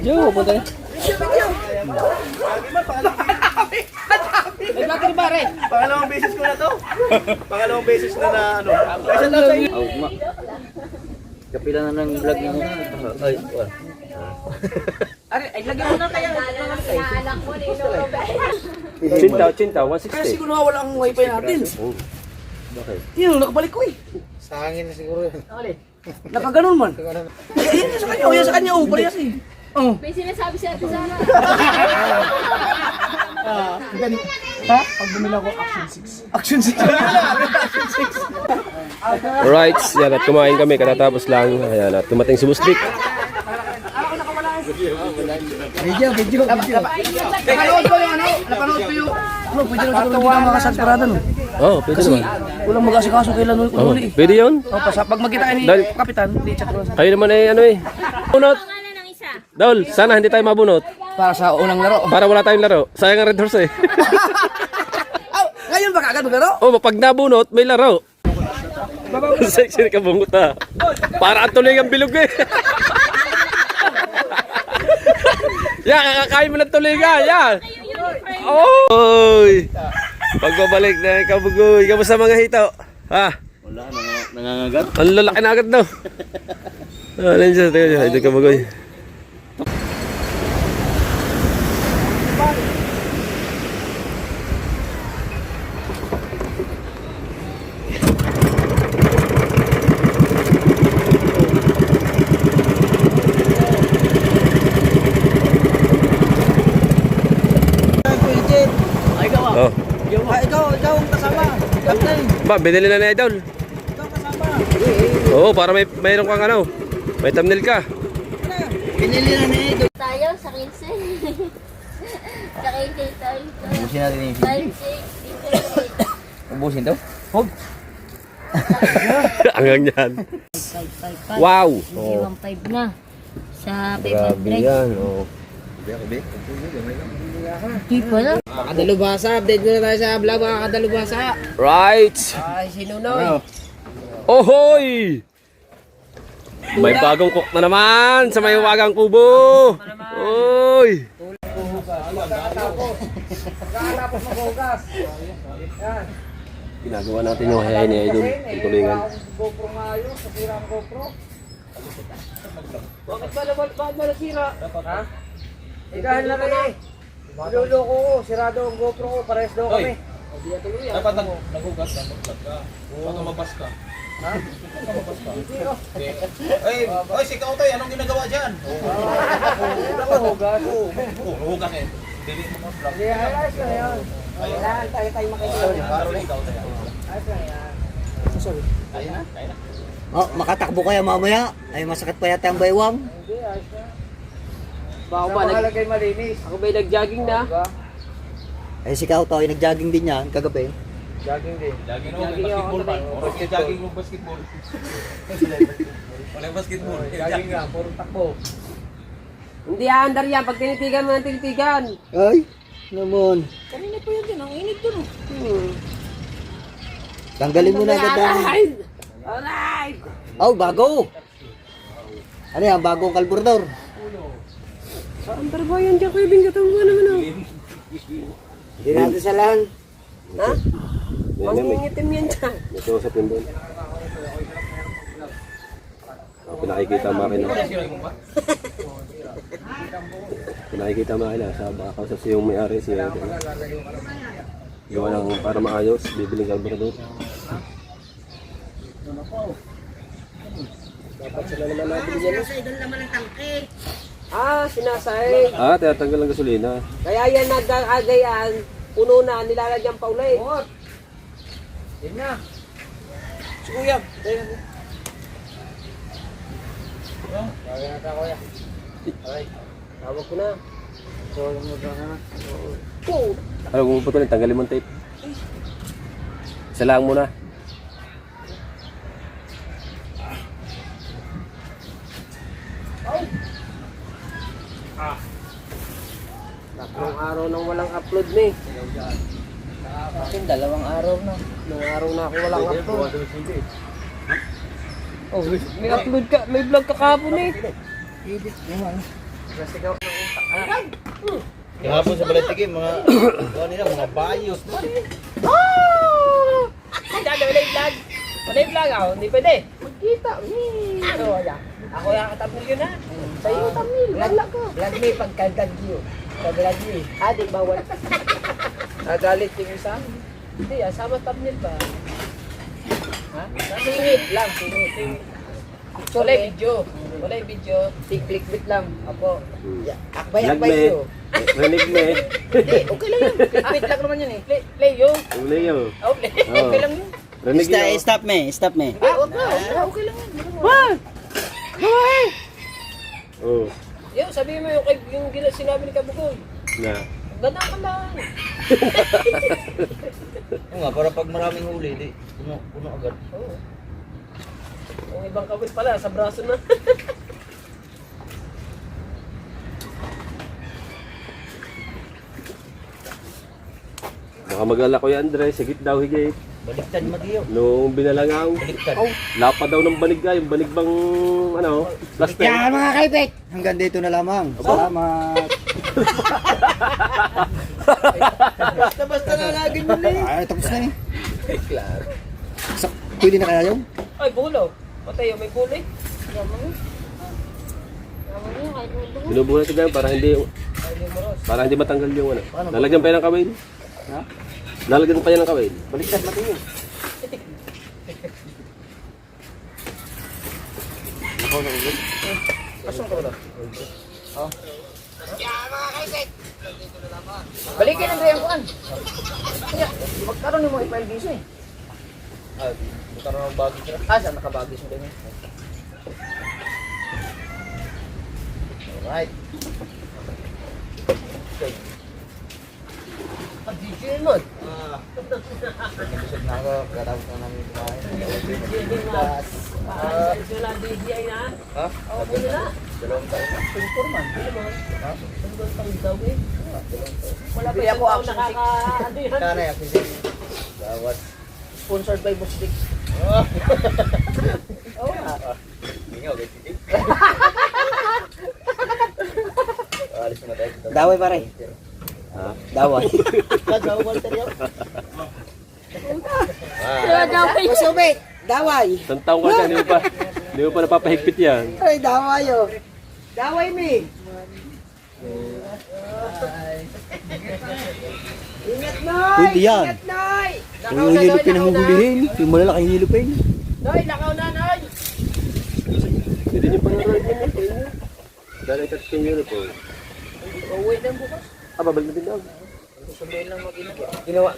Yo, punta na. Pangalawang beses ko na to. Pangalawang beses na ano. Kapila na ng vlog niyo. Ay, wala. Ay, lagyan mo na kaya. Naalak mo rin, no? Chinta, 160. Kaya siguro wala ang wifi natin. Bakit? Yun, nakabalik ko eh. Sa hangin na siguro yun. Nakaganon man. Yan sa kanya, yan sa kanya. Oh, parehas eh. Oh. May sinasabi si Ate Sara. Ha? Pag bumila ko, Action 6. Alright, yan at kumain kami katatapos lang. Ayan at dumating si Bustik. Video. Napanood ko yung ano, pwede na siguro hindi ka makasagparada no. Oh, pwede naman. Walang mag-asikaso kailan Oh, uli. pwede yun. O, pag magkita ni Dahil- Kapitan, hindi chat ko. Kayo naman ay ano eh. Bunot. Pangalan ng isa. Dol, sana hindi tayo mabunot. Para sa unang laro. Para wala tayong laro. Sayang ang Red Horse eh. Ngayon ba kagad maglaro? Oh, pag nabunot, may laro. Sexy ka bungot ha. Para ang tuloy ang bilog eh. Yan, kakakain mo ng tuliga. Yan. Oy. Pagbabalik na kabugoy. Kamusta mga hito? Ha? Wala, nangangagat. Ang lalaki na agad daw. Ano siya? Teka siya. Ito kabugoy. Oh. Ikaw ang kasama. Captain. Ba, binili na ni Idol. Ikaw kasama. Oo, para mayroon kang ano. May thumbnail ka. Pinili na ni Edo. Tayo sa 15. Sa 15 tayo. Ubusin natin yung 5, 6, Ubusin daw? Hanggang yan. 5. Wow. Hindi Oh. 1.5 na. Sa Grabe 500. yan. Oh. Hindi pala. Kadalubasa, update muna tayo sa vlog mga kadalubasa. Right. Ay, sinunoy. Ohoy! May bagong cook na naman sa may wagang kubo. Oy! Tapos maghugas. Ginagawa natin yung hayain ni Idol. Yung tulingan. GoPro nga yun, nasira ang GoPro. Bakit ba nasira? Ha? Ikahan na kami. Maluloko ko, sirado ang GoPro ko, parehas daw kami. Dapat naghugas ka, mag-vlog ka. Baka mabas ka. Ha? Baka mabas ka. Oy, si Kautoy, anong ginagawa dyan? Hugas. Hugas eh. Dili mo mag-vlog. Hindi, ayos na yan. Kailangan tayo makikita. Para ni Kautoy. Ayos na yan. Kaya na. Oh, makatakbo kaya mamaya. Ay masakit pa yata ang baywang. Hindi, ayos na. Baka ba, Mahalagay malinis. ako ba'y nag-jogging na? Ay si Kautoy, nag-jogging din yan kagabi. Jogging din. Jogging mo, may basketball man. Oras ka jogging mo basketball. Wala basketball. Jogging nga, puro takbo. Hindi aandar yan, pag tinitigan mo ng tinitigan. Ay, naman. Kanina po yun din, ang init dun. Tanggalin mo na agad ang... Alright! Oh, bago! Ano yan, bagong kalburador. Aandar ba yan dyan, Kuya Bing? Katang ba naman oh? Hindi natin sa lang. Ha? Mangingitim yan dyan. May kausap yun doon. Pinakikita ang makina. Pinakikita ang makina. Sa baka kausap siya yung may-ari siya. Gawa ng para maayos. Bibiling kalburador. Dapat sila naman nabili yan. Sinasay. Ah, tinatanggal ang gasolina. Kaya yan nag-aagayan, puno na, nilalagyan pa ulit. Yan na. Si Kuya. Tawagin natin ako kuya. Alright. Tawag ko na. So, yung mga na. Ano, kung putulin, tanggalin mo ang tape. Isa lang muna. Tatlong araw nang walang upload ni. Akin, 2 araw na. Nung araw na ako walang upload. Oh, may upload ka, may vlog ka kahapon eh. Edit naman. Nasigaw ng utak. Kahapon sa Balatikim, mga, ano nila, mga bayos. Dado, wala yung vlog. Wala yung vlog ako, hindi pwede. Magkita. Ano, wala. Ako yung katamil yun ha. Sa'yo tamil, wala ka. Vlog me pagkagad yun. Sa vlog me. Di bawal. Nagalit yung isa. Hindi, sama tamil ba? Ha? Singit lang, singit. Wala yung video. Wala yung video. Click-click lang. Apo. Akbay-akbay Vlog me. yun. Rinig me. Hindi, okay lang yun. Clickbait lang naman yun eh. Play yung. Ang Leo. Oh, play. Okay lang yun. Rinig yun. Stop me, stop me. Okay lang yun. What? Oh. Yung sabihin mo yung sinabi ni Kabugoy. Na. Ganda ka lang. Oo nga, para pag maraming huli, di, puno agad. Oo. Ang ibang kawit pala, sa braso na. Baka mag-ala Kuya Andres, higit daw higit. Baliktad magiyo. Nung binalangaw. Baliktad. Lapa daw ng banig ka, yung banig bang, ano, plaster. Yan mga kaibet! Hanggang dito na lamang. Salamat. Basta-basta na lagi mo na eh. Ay, tapos na eh. Claro. Pwede na kaya yung? Ay, bulo. Patay, may kulay. Yaman mo. Yaman mo, kahit may dugo. Binubuhay natin ganyan para hindi matanggal yung ano. Lalagyan pa yan ng kawil. Ha? Lalagyan pa yan ng kawil. Baliktad natin yun. Pasong ka ba? Balikin ang gayang kuan. Kaya, magkaroon ng mga ipalbis eh. Magkaroon ng bagay sila. Saan nakabagis mo ganyan? Alright. Pag-DJ mo. Busog na ako. Katapos na namin kumain. Wala DJ na. Ha? Oo, muna na. Dalawang taon na. Informan. Ha? Hanggang taon daw eh. Wala pa Bili isang ako taon action nakaka-ano yan. Kana ya kasi bawat. Sponsored by Bustik. Oo nga. Hindi nga okay titik. Alis na tayo. Daway pare. Ha? Daway. Kagawa Walter yun. Kaya daw kayo. Masubit. Daway. Isang taong ka dyan, hindi mo pa napapahigpit yan. Ay, daway yun. Daway mi. Ingat Noy! Pwede yan. Ingat Noy! Yung hilupin ang huhulihin. Yung malalaking hilupin. Noy, lakaw na, Noy! Hindi nyo pang-ride yun. Dahil ito sa inyo po. Uwi na bukas. Babalik na din daw. Susunduin lang mag-ina.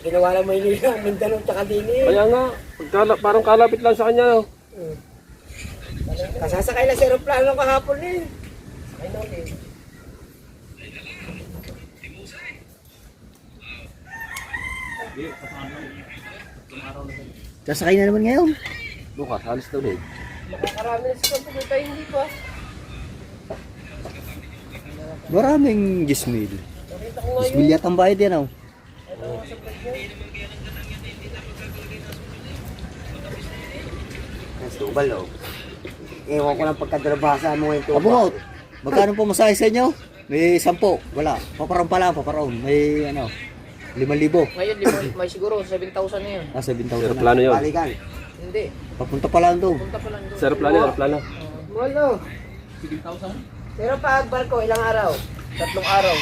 Ginawa lang mo yun yung Mindanao tsaka Dini. Kaya nga, parang kalapit lang sa kanya. No? Kasasakay lang sa aeroplano kahapon eh. Ay, no, eh. Sasakay na naman ngayon. Bukas, halos na ulit. Makakarami na sa kampuloy tayo, hindi pa. Maraming gismil. Nakita ko ngayon. Gismil yata ang bayad yan oh. Nastubal oh. Ewan ko lang pagkadalabasa mo ngayon. Abungot, magkano po masahe sa inyo? May 10. Wala. Paparoon pa lang, paparoon. May ano, 5,000. Ngayon, may siguro 7,000 na yun. 7,000 na. Aeroplano yun. Balikan. Hindi. Papunta pa lang doon. Punta pa lang doon. Sa aeroplano. Mahal no? 7,000? Pero pag barko, ilang araw? 3 araw.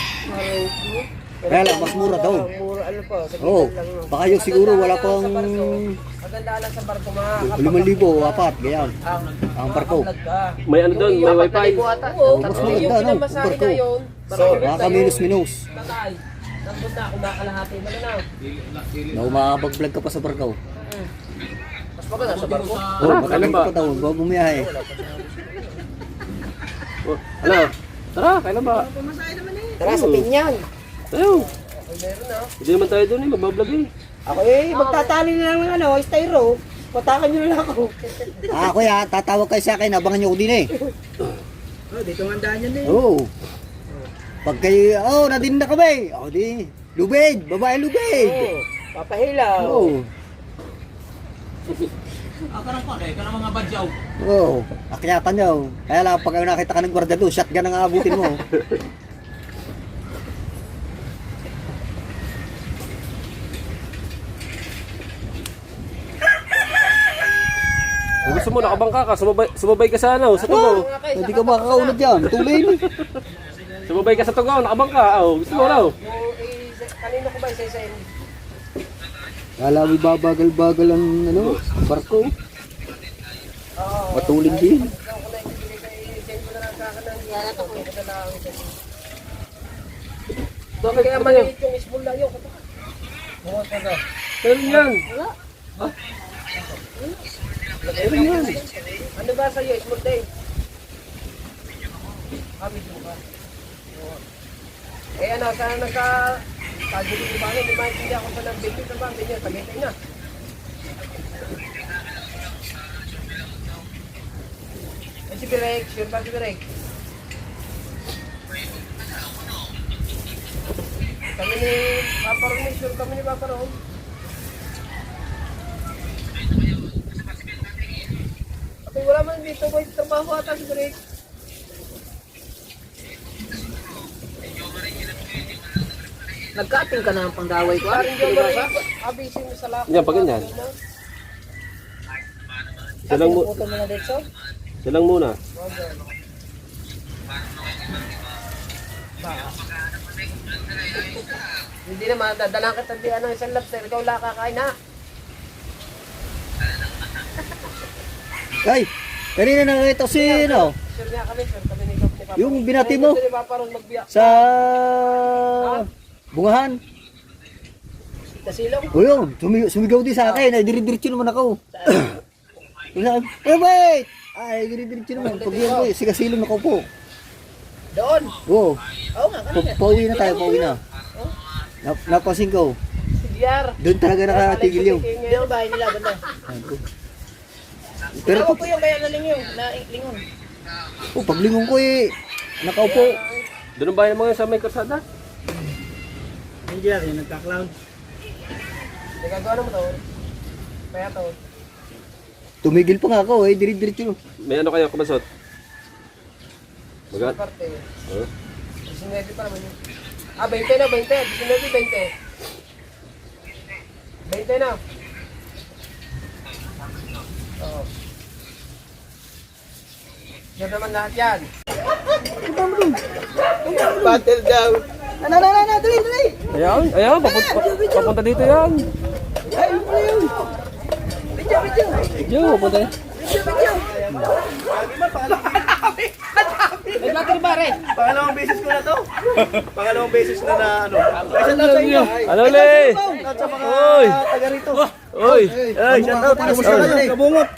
Kaya lang, mas mura daw. Mura ano pa? Sa Oo. lang no? Baka yung siguro wala pang Maganda lang sa barko, makakapag... 5,000, 4, ganyan. Ang barko. Vlog ka. May ano doon, may wifi. Oo, mas yung maganda, no? pinamasahe Barko. na yun. So, baka minus-minus. Tatay. Nandun na, kumakalahati mo na na. Na makakapag-vlog ka pa sa barko. Mas maganda sa barko. Oo, matagal ka pa daw, bago bumiyahe. Oh, ano? Tara, kailan ba? Tara sa Pinyan. Tayo. Hindi naman tayo doon eh, magbablog eh. Ako magtatali na lang ng ano, styro. Patakan nyo na lang ako. Kuya, tatawag kayo sa akin, abangan nyo ko din eh. Dito ang daan yan eh. Oo. Pag kayo, nadin na kami. O di, lubid, babae lubid. Papahilaw. Oo. Karang pa eh, karang mga badyaw. Oo, akyatan niyo. Kaya lang pag nakita ka ng gwardiya doon, shotgun ang aabutin mo. Kung gusto mo, nakabangka ka, sumabay ka sa ano, sa tugaw. Hindi ka makakaunod yan. Tulin. Sumabay ka sa tugaw, nakabangka. Oh, gusto mo raw. Kanino ko ba isa-isahin? Kala mo babagal-bagal ang ano, barko. Matulin din. Bakit kaya maliit yung isbol na yun? Pero yan. Ano ba sa'yo, isbol day? Medyo ba? Eh ano, sana nagka-kagili di ba? Hindi maintindihan ako pa ng video na ba? Hindi niya, tagaytay na. Eh si Birek, sure ba si Birek? Kami ni Papa Ron, sure kami ni Papa Ron. Okay, wala man dito, boy, trabaho ata si Birek. Nagka-ating ka na ng panggaway ko. Parang yung Birek, abisin mo sa lako. Yan, pag ganyan. Silang, Puto mo na dito. silang muna. Hindi naman, dadalang kita di ano, isang lobster, ikaw wala kakain ha. Ay, kanina nakita ko si ano, Sure nga kami, sure kami ni Papa. yung binati mo Gusto ni Papa Ron magbiyak. sa bungahan. Kasilong. O yun, sumigaw din sa akin. Ay, diri-diritso naman ako. Wait! Ay, diri-diritso naman. Pag yan ko, sigasilong na ko po. Doon. Oo, Oo nga, kanina. pauwi na tayo, pauwi na. Napasin ko, Sigyar. doon talaga nakatigil yung. Hindi ako bahay nila, banda. Pero Ako po yung kaya na lingon. paglingon ko nakaupo. Doon ang bahay ng mga sa may karsada. Nagagawa naman to. Kaya to. Tumigil pa nga ako, diri-diritso. May ano kayong kabasot? Magat? Parte. Oh. 19 pa naman yun. 20 na, 20. 19, 20. 20 na. Oo. Yan naman lahat yan. Battle daw. Dali. Ayan, papunta dito yan. Video, papunta yan. Nag-vlogger ba rin? Pangalawang beses ko na to. Pangalawang beses na ano. Ano le? Oy! Taga rito. Oy! Ay, shout out. Kamusta kayo? Kabungot.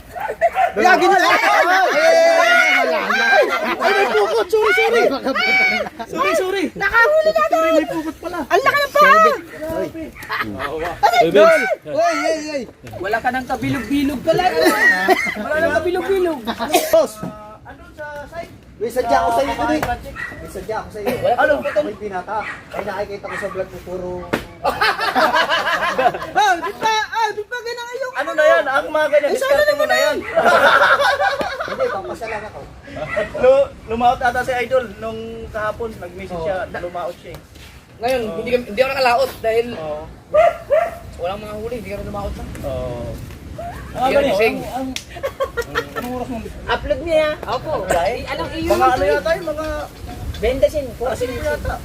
Lagi na lang! Ay, may pukot. Sorry. Nakahuli na doon! May pukot pala. Ang laki ng paa! Oy, Vince! Oy! Wala ka ng kabilog-bilog ka lang. Wala nang kabilog-bilog. Boss! May sadya ako sa iyo dun May sadya ako sa iyo. Ano? May binata. Ay nakikita ko sa vlog mo puro... Di pa ganang ayok! Ano na yan? Ang mga ganyan. Diskarte mo na yan. Hindi, papasya lang ako. Lumaot ata si Idol nung kahapon. Nag-message siya. Lumaot siya eh. Ngayon, hindi ako nakalaot dahil Oo. walang mga huli. Hindi ka rin lumaot na. Oo. Hindi ka gising. Anong oras mo? Upload niya. Opo. Anong iyo? Mga ano yata yun? Mga... Bendasin. Asin yata.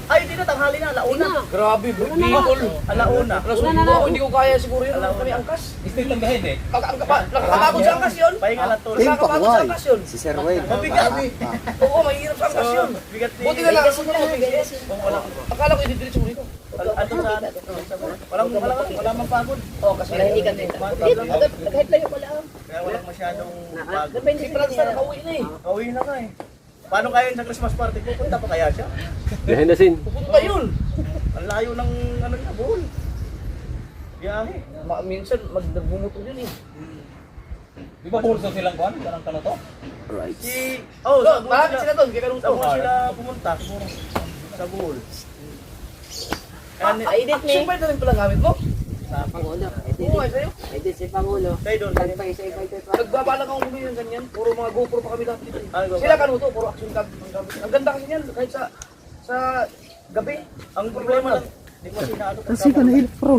Ay, hindi na. Tanghali na. Alauna. Grabe, Bicol. Alauna. Alas ako, hindi ko kaya siguro yun. Kami angkas. Gusto yung tanggahin eh. Nakakapagod sa angkas yun. Pahinga lang to. Team Nakakapagod sa Pakway. angkas yun. Si Sir Wayne. Mabigat. Oo, mahirap sa angkas yun. Bigat ni... Buti na lang ako na. Akala ko hindi sa ko. Ano sa... Walang mapagod. Oo, kasi hindi ka din. Kahit layo pala. Kaya walang masyadong pagod. Si Franz na nakauwi na eh. Kauwi na ka eh. Paano kaya sa Christmas party? Pupunta pa kaya siya? Behind the scene. Pupunta yun. Ang layo ng ano niya, buhol. Biyahe. Minsan, nagbumutong yun eh. Di ba buhol sa silang kuhan? Parang kano to? Right. Si... Oh, sa buhol Marami sila doon, kaya ganun Sa buhol sila pumunta. Siguro. Sa buhol. Edit ni. Action ba ito rin pala gamit mo? Pangulo. Oo, ay sa'yo. Ito si Pangulo. Kayo doon. Nagpaisa-ipay ito. Nagbabalak akong bumili ng ganyan. Puro mga GoPro pa kami lahat dito. eh. Ano, GoPro? Sila kanuto, puro action cam. Ang ganda kasi niyan, kahit sa gabi. Ang problema lang, di mo sinaano. Kasi ko nahilap pro.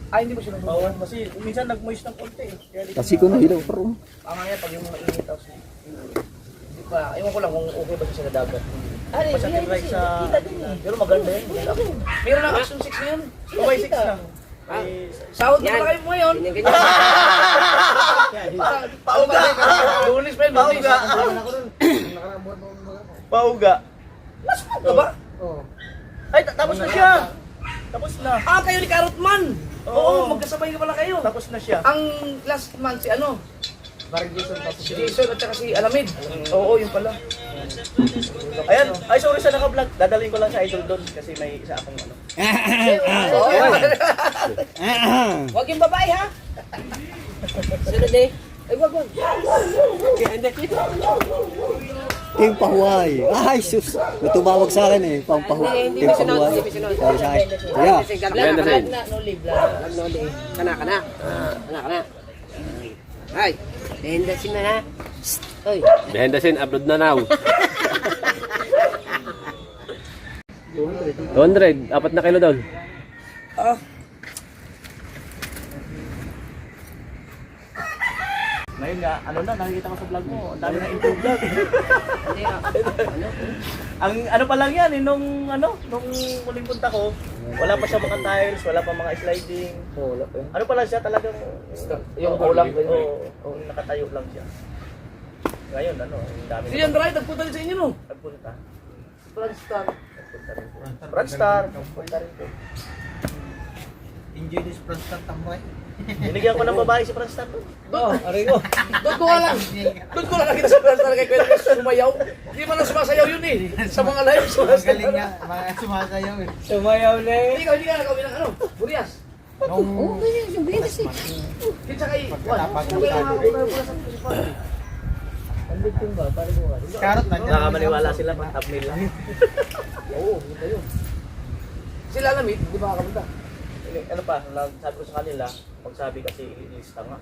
Ay, hindi mo sila Oo, kasi minsan nag-moist ng konti eh. Kaya di Kasi ko nahilap pro. Ang nga pag yung mga init tapos hindi pa, ewan ko lang kung okay ba siya sa dagat. Ay, Masakit right sa... Pero maganda yun. Meron ng Action 6 ngayon. Okay, 6 lang. Sahod na Yan. kayo mo ngayon. Ganyan-ganyan. Pauga! Lunis pa yun, lunis. Pauga! Ano ba? Ay, tapos na siya! Tapos na. Ah, kayo ni Carrotman. Oo, Oo. magkasabay ka pala kayo. Tapos na siya. Ang last month si ano? Si Jason at saka si Alamid. Oo, yun pala. Ayan, ay sorry sa naka-vlog. Dadalhin ko lang sa idol doon kasi may isa akong ano. Huwag yung babae ha. Sunod eh. Ay, wag. King Pahuay. Ay, sus. May tumawag sa akin eh. Pang Pahuay. Hindi King mo sunod, Pahuay. hindi mo sunod. Sabi sa akin. Kaya, Ganda Ganda na. No live lang. Nagnoli. Kana. Kana. Ay, henda si mana. Oy. Behind the scene, upload na now. 200, 4 na kilo doon. Ngayon nga, ano na, nakikita ko sa vlog mo. Ang dami na improve vlog. Hindi ano? Ang ano pa lang yan, nung muling punta ko, wala pa siya mga tiles, wala pa mga sliding. Wala pa yun. Ano pa lang siya talagang... Yung kulang ba yun? Oo, nakatayo lang siya. Ngayon, ano, ang dami Si Yan Dry, nagpunta rin sa inyo no? nagpunta. Franstar. Nagpunta rin po. Franstar, nagpunta rin po. Enjoy this Franstar tambay. Binigyan ko ng babae si Franstar to. Aray ko. Doon ko nga lang. Doon ko lang nakita sa Franstar kay Kwento sumayaw. Hindi man lang sumasayaw yun eh. Sa mga live sumasayaw. mga sumasayaw eh. Sumayaw na eh. Hindi ka nakawin ng ano? Burias. Oo, ganyan yung bilis eh. Kinsa kay Juan. Tapag Kung kaya mga burias sa principal. Andit yung ba? Paano mo nga? Karot na niya. Nakakapaniwala sila, pang thumbnail lang. Oo, yun tayo. Sila Lamid, di ba kapunta? Ano pa, sabi ko sa kanila, pagsabi kasi ilista nga.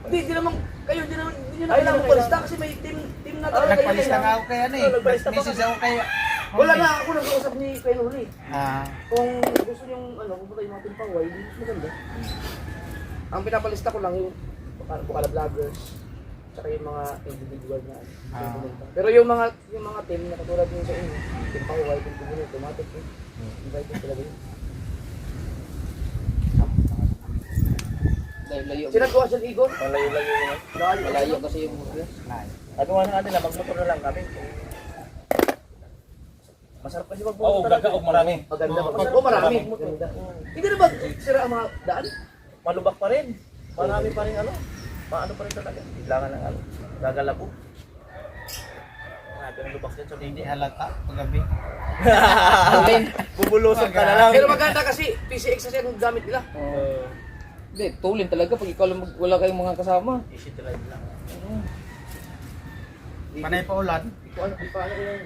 Hindi naman, kayo, hindi nyo na kailangan palista kasi may team na talaga kayo. Nagpalista nga ako kaya eh. Nagpalista pa Message ako kaya. Wala nga ako nag-uusap ni Kay Luli. Ah, Kung gusto niyong pupunta yung mga team paway, hindi mas maganda. Ang pinapalista ko lang yung bukala vloggers, tsaka yung mga individual na pumunta. Pero yung mga team na katulad nyo sa inyo, team paway, team paway, automatic eh. Invite talaga yun. Sinagawa siya ng Igor? Malayo-layo yun. Malayo kasi yung Burias. Sabi nga na nila, magmotor na lang kami. Masarap kasi magmotor oo, talaga. gagawag marami. Maganda pa. Oo, marami. Hindi na ba sira ang mga daan? Malubak pa rin. Marami pa rin ano. Paano pa rin talaga. Kailangan ng ano. Gagalabo. Grabe ang lubak yan sa Hindi hindi. halata paggabi. Bubulusok ka na lang. Pero maganda kasi PCX kasi ang gamit nila. Hindi, tulin talaga pag ikaw lang wala kayong mga kasama. Easy drive lang. Panay pa ulan. Hindi ko ano yung...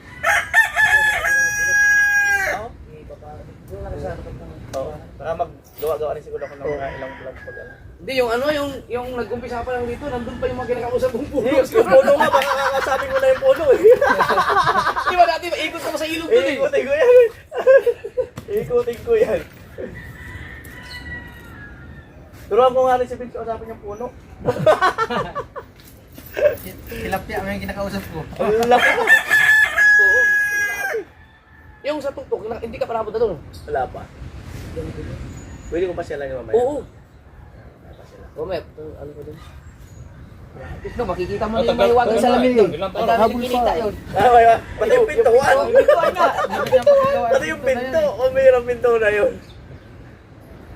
Oo. Baka maggawa-gawa rin siguro ako ng mga ilang vlog pag ano. Hindi, yung nag-umpisa pa lang dito, nandun pa yung mga kinakausap mong puno. Yung puno nga, baka kakasabi ko na yung puno eh. Di ba dati, ikot ka pa sa ilog dun eh. Ikutin ko yan. Ikutin ko yan. Turuan ko nga rin si Vince usapin yung puno. Tilapia mo yung kinakausap ko. Ang laki. Oo. Yung sa tuktok, hindi ka pa napunta doon. Wala pa. Pwede ko pa siya lang yung mamaya. Oo. Romeo, ano ko doon? No, makikita mo na yung maliwagan sa lamin yun. Ang dami nakikita yun. Pati yung pintuan. Pintuan nga. Pati yung pinto. Kung mayroong pinto na yun.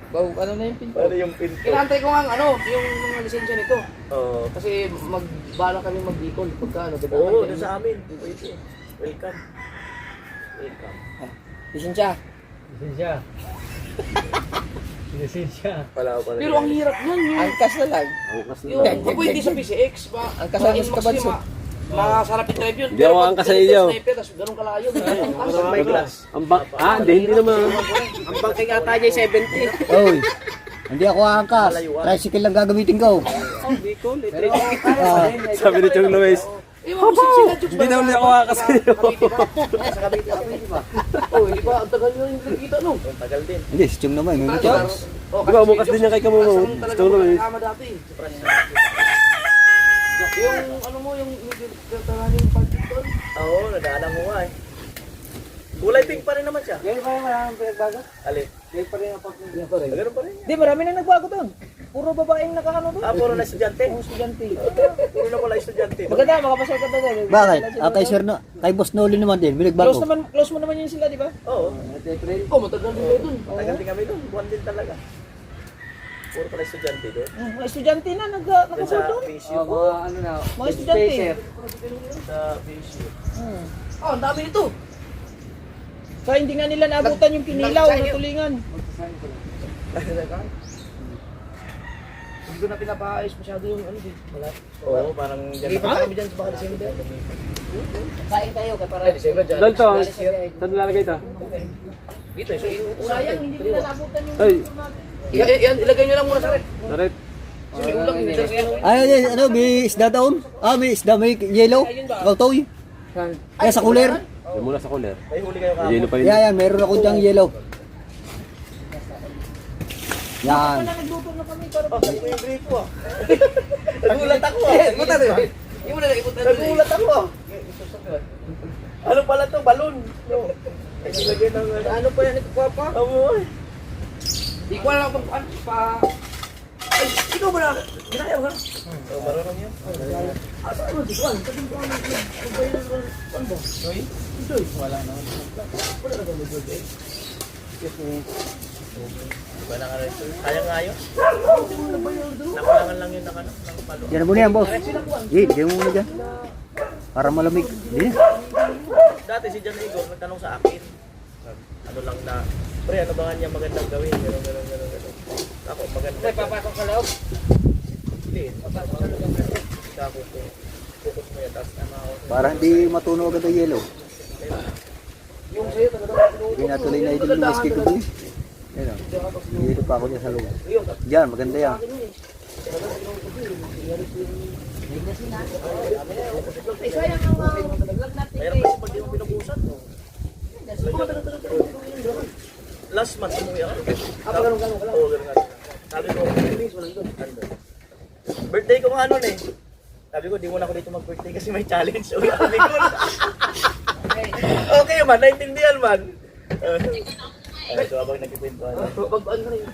Ano na yung pinto? Pati yung pinto. Kinantay ko nga yung mga lisensya nito. Oo. Kasi magbala kami mag-Bicol pagka ano, diba? Oo, doon sa amin. Pwede. Welcome. Welcome. Lisensya. Pala. Pero ang hirap yan yung Angkas na lang. yung pwede sa PCX ba? Ang kasama sa Inmax kabanso. lima. Masarap yung drive yun. Hindi ako ang kasay niyo. Sniper, tapos ganun kalayo. May glass. Ang hindi naman. Ang bangking ata niya 70. Oy. Hindi ako aangkas. Tricycle lang gagamitin ko. Ah, Sabi ni Chong Luis, hindi daw niya ako sa'yo. Oh, hindi ba? Ang tagal nyo yung nakikita, no? Tagal din. hindi, si Chong naman. May motor. Di ba, umukas din niya kay Kamumo. Chong Luis. Tama dati. Yung ano mo, yung tatahan yung pagkit doon. Oo, nadaanan mo nga eh. Kulay pink pa rin naman siya. Ganyan pa rin maraming pinagbago. Alin? Ganyan pa rin ang pag Ganun pa rin. Di, marami na nagbago doon. Puro babaeng nakakano doon. Puro na estudyante. Puro estudyante. Puro na pala estudyante. Maganda, makapasal ka doon. Bakit? Kay Sir no, kay Boss Noli naman din. May Close nagbago. close mo naman yun sila, di ba? Oo. Oh, matagal din kayo doon. Tagal din kami doon. Buwan din talaga. Puro pala estudyante doon. Mga estudyante na Doon nakapasal sa doon. PSU. ano na, mga estudyante. Sa PSU. Oh, ang dami nito. Kaya hindi nga nila naabutan yung kinilaw na tulingan. Hindi ko na pinapaayos masyado yung ano din. Wala. Oo, parang dyan. Hindi pa kami dyan sa baka December. Kain tayo kaya para Ay, December dyan. Dalto, saan nilalagay ito? Dito, so sayang hindi nila naabutan yung Ay, yan, ilagay nyo lang muna sa rep. narit. Kasi may ulam, hindi talaga yan. Ay, ano, may isda daon? Ah, may isda, may yellow. Kautoy. Kaya sa cooler. Yan muna sa cooler. May huli kayo May yelo kapon. pa rin. Yan, meron ako dyang yellow. Yan. nagluto na kami para Oh, sabi ko yung gripo ah. Nagulat ako ah. Puta, di ba? Yung mo na naipot na doon. Nagulat ako ah. Ano pala to? Balon. No. Ay, nilagay ng ano pa yan ito papa? Amoy. Di ko alam kung ano pa. Ay, ikaw ba na? Ginaya mo ka? Oh, marunong yun. Asa ano? Di ko alam. Sabi ko ano? Ano ba yun? Ano ba? Noy? Wala na. Iba na ka rin. Kaya nga yun. Nakulangan lang yun ng ano, ng palo. Yan mo na yan, boss. Diyan mo muna dyan. Para malamig. Diyan. Dati si John Igor nagtanong sa akin. Ano lang na, pre, ano ba nga niya magandang gawin? Gano'n. Ako, maganda. Ay, papasok sa loob. Hindi. Ako, focus mo yan. Tapos ano ako. Para hindi matunog agad ang yellow. Yung sa'yo, talaga. Hindi natuloy na ito yung whiskey ko doon. Yan o. Yellow pa ako niya sa loob. Diyan, maganda yan. Ay, sayang ang vlog natin. Mayroon kasi pag di mo pinubusan. Last month, umuwi ako. Ganun. Oo, ganun. Sabi ko, andun. Birthday ko nga nun eh. Sabi ko, di mo na ako dito mag-birthday kasi may challenge. Uwi ako ni Nicole. Okay man, naintindihan man. So habang nagkikwentuhan. Pag-ano ka na yun?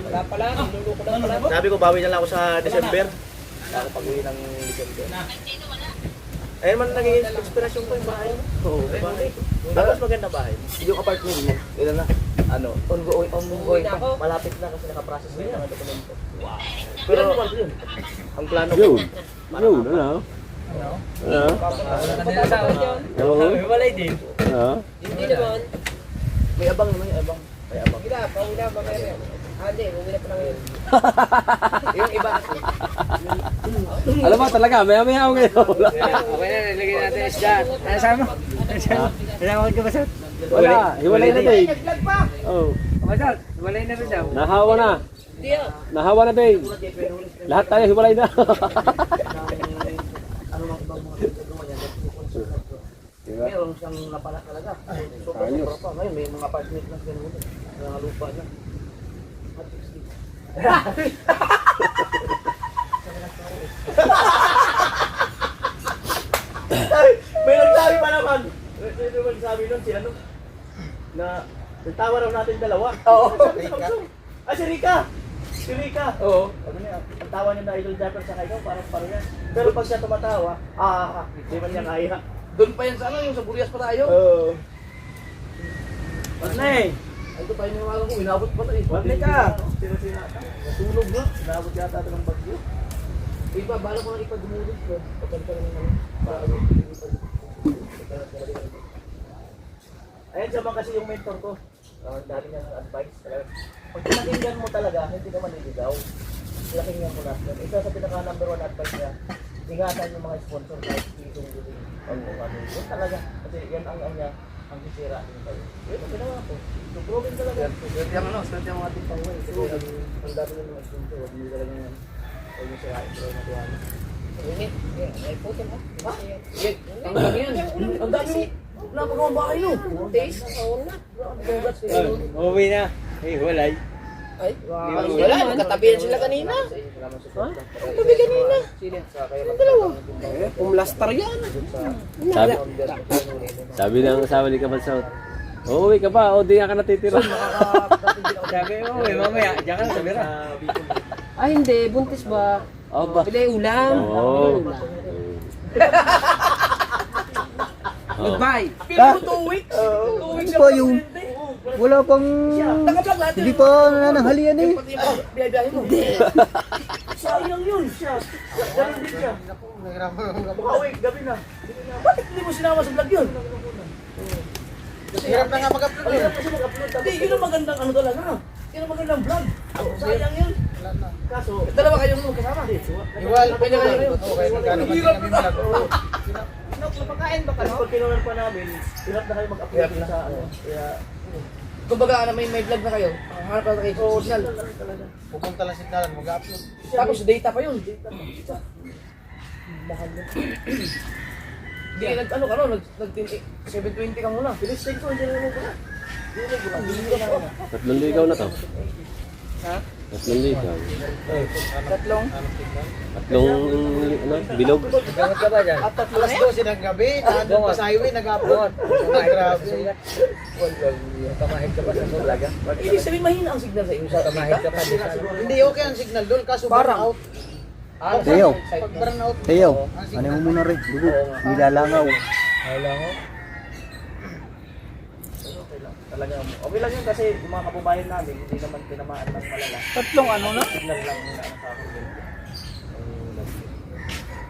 Wala pala, niluluko lang pala. Sabi ko, bawi na lang ako sa December. Ako pag-uwi ng December. Ayun man, naging inspirasyon ko yung bahay. Oo, bahay. Tapos maganda bahay. Yung apartment mo, ilan na? Ano? Ongoing pa. Malapit na kasi nakaprocess na yung mga dokumento. Pero ano kwarto yun? Ang plano ko, Yun. Yun, ano? Ano? Pag-asawa dyan. Oo. walay din. Ano? Hindi naman. May abang naman yung abang. May abang. Hindi na, pauwi na mamaya. Hindi, uwi na pa lang yun. Yung iba. Alam mo talaga, maya-maya ako ngayon. Okay na, nilagay natin isda. Ano sama? Kasama ko ba, sir? Wala, hiwalay na din. Nag-vlog pa! Oh, Masal, walay na rin daw. nahawa na. Hindi ah. Nahawa na, babe. Lahat tayo hiwalay na. Meron siyang napala talaga. Sobra pa. Ngayon may mga apartment na ganun. Mga lupa niya. Ay, may nagsabi pa naman. May nagsabi nun si ano, na nagtawa raw natin dalawa. Oo. Si Rika. Si Rika. Oo. Sabi niya, ang tawa niya na idol Japper sa kayo, parang paro yan. Pero pag siya tumatawa, di man niya kaya. Doon pa yan sa ano, yung sa Burias pa tayo. Oo. Wala eh. Ay, ito pa yung niwalang ko, inabot pa tayo. Wala ka. Sino-sino ata. Natulog na. Inabot yata ito ng bagyo. Iba, bala ko lang ipag-dumulog ko. Kapag ka naman ano. Ayan siya man kasi yung mentor ko. Dati niyang advice. Pag pinakinggan mo talaga, hindi ka maniligaw. Pinakinggan mo na. Isa sa pinaka number 1 advice niya, ingatan yung mga sponsor kahit isong gawin. Yun talaga. Kasi yan ang niya, Ang sisira din tayo. Ito, ginawa ko. So, proven talaga. Swerte ang swerte ang ating pahuwi. So, ang dami ng mga sponsor, huwag nyo talaga yan. Huwag nyo sirain, pero matuwa na. Init. Ay, puto mo. Ha? Ang dami yan. Ang dami! Napagawang bahay no! Taste. Oo na. Congrats kayo. Uuwi na. Walay. Ay, wala. Magkatabihan sila kanina. Salamat sa support. Tabi kanina. Sino? Sa kayo Pumlastar yan. Sabi ng asawa ni Kabansaw, uuwi ka ba? O di ka natitira. Sabi mo, mamaya, diyan ka na sa bira. Ay, hindi. Buntis ba? O ba? Pili ulam. Oo. Goodbye. Ah, 2 weeks! 2 weeks Ano pa yung... Wala pang... Nakablog natin! Hindi pa nananghalian eh. Pati yung biyahe mo. Sayang yun siya. Ganun din siya. Baka uwi, gabi na. Bakit hindi mo sinama sa vlog yun? Hirap na nga mag-upload Ang hirap kasi mag-upload. Hindi, yun ang magandang ano talaga. Yun ang magandang vlog. Sayang yun. Kaso, Dalawa kayong magkasama. Iwal, Kanya kayo. okay, magkano man din kami mag-upload. Napakain ba ka kasi pag kinunan pa namin, hirap na kayo mag-upload din sa ano. Kaya, Kumbaga, may vlog na kayo. Hanap ka kayo. oo, Signal. talaga. Pupunta lang signalan, mag-upload. Tapos data pa yun. Hindi, ano ka no? 720 ka muna. Pilisting ko, hindi na naman ko na. Hindi na naman. 3,000 na to. Ha? 3,000. Tatlong? Ano, bilog. gamot ka ba dyan? At alas 12 ng gabi, nandun pa sa highway, nag-upload. Grabe. Kamahid ka ba sa Sulaga? Hindi sabihin mahina ang signal sa iyo. Kamahid ka pa din sa... Hindi okay ang signal doon, kaso Parang. burnout. Teo. Pag burnout, Teo, ano mo muna rin? Dugo. Nilalangaw. Wala ko. Talaga, okay lang yun kasi yung mga kababayan namin, hindi naman tinamaan ng malala. Tatlong ano na? Signal lang muna ang sa akin.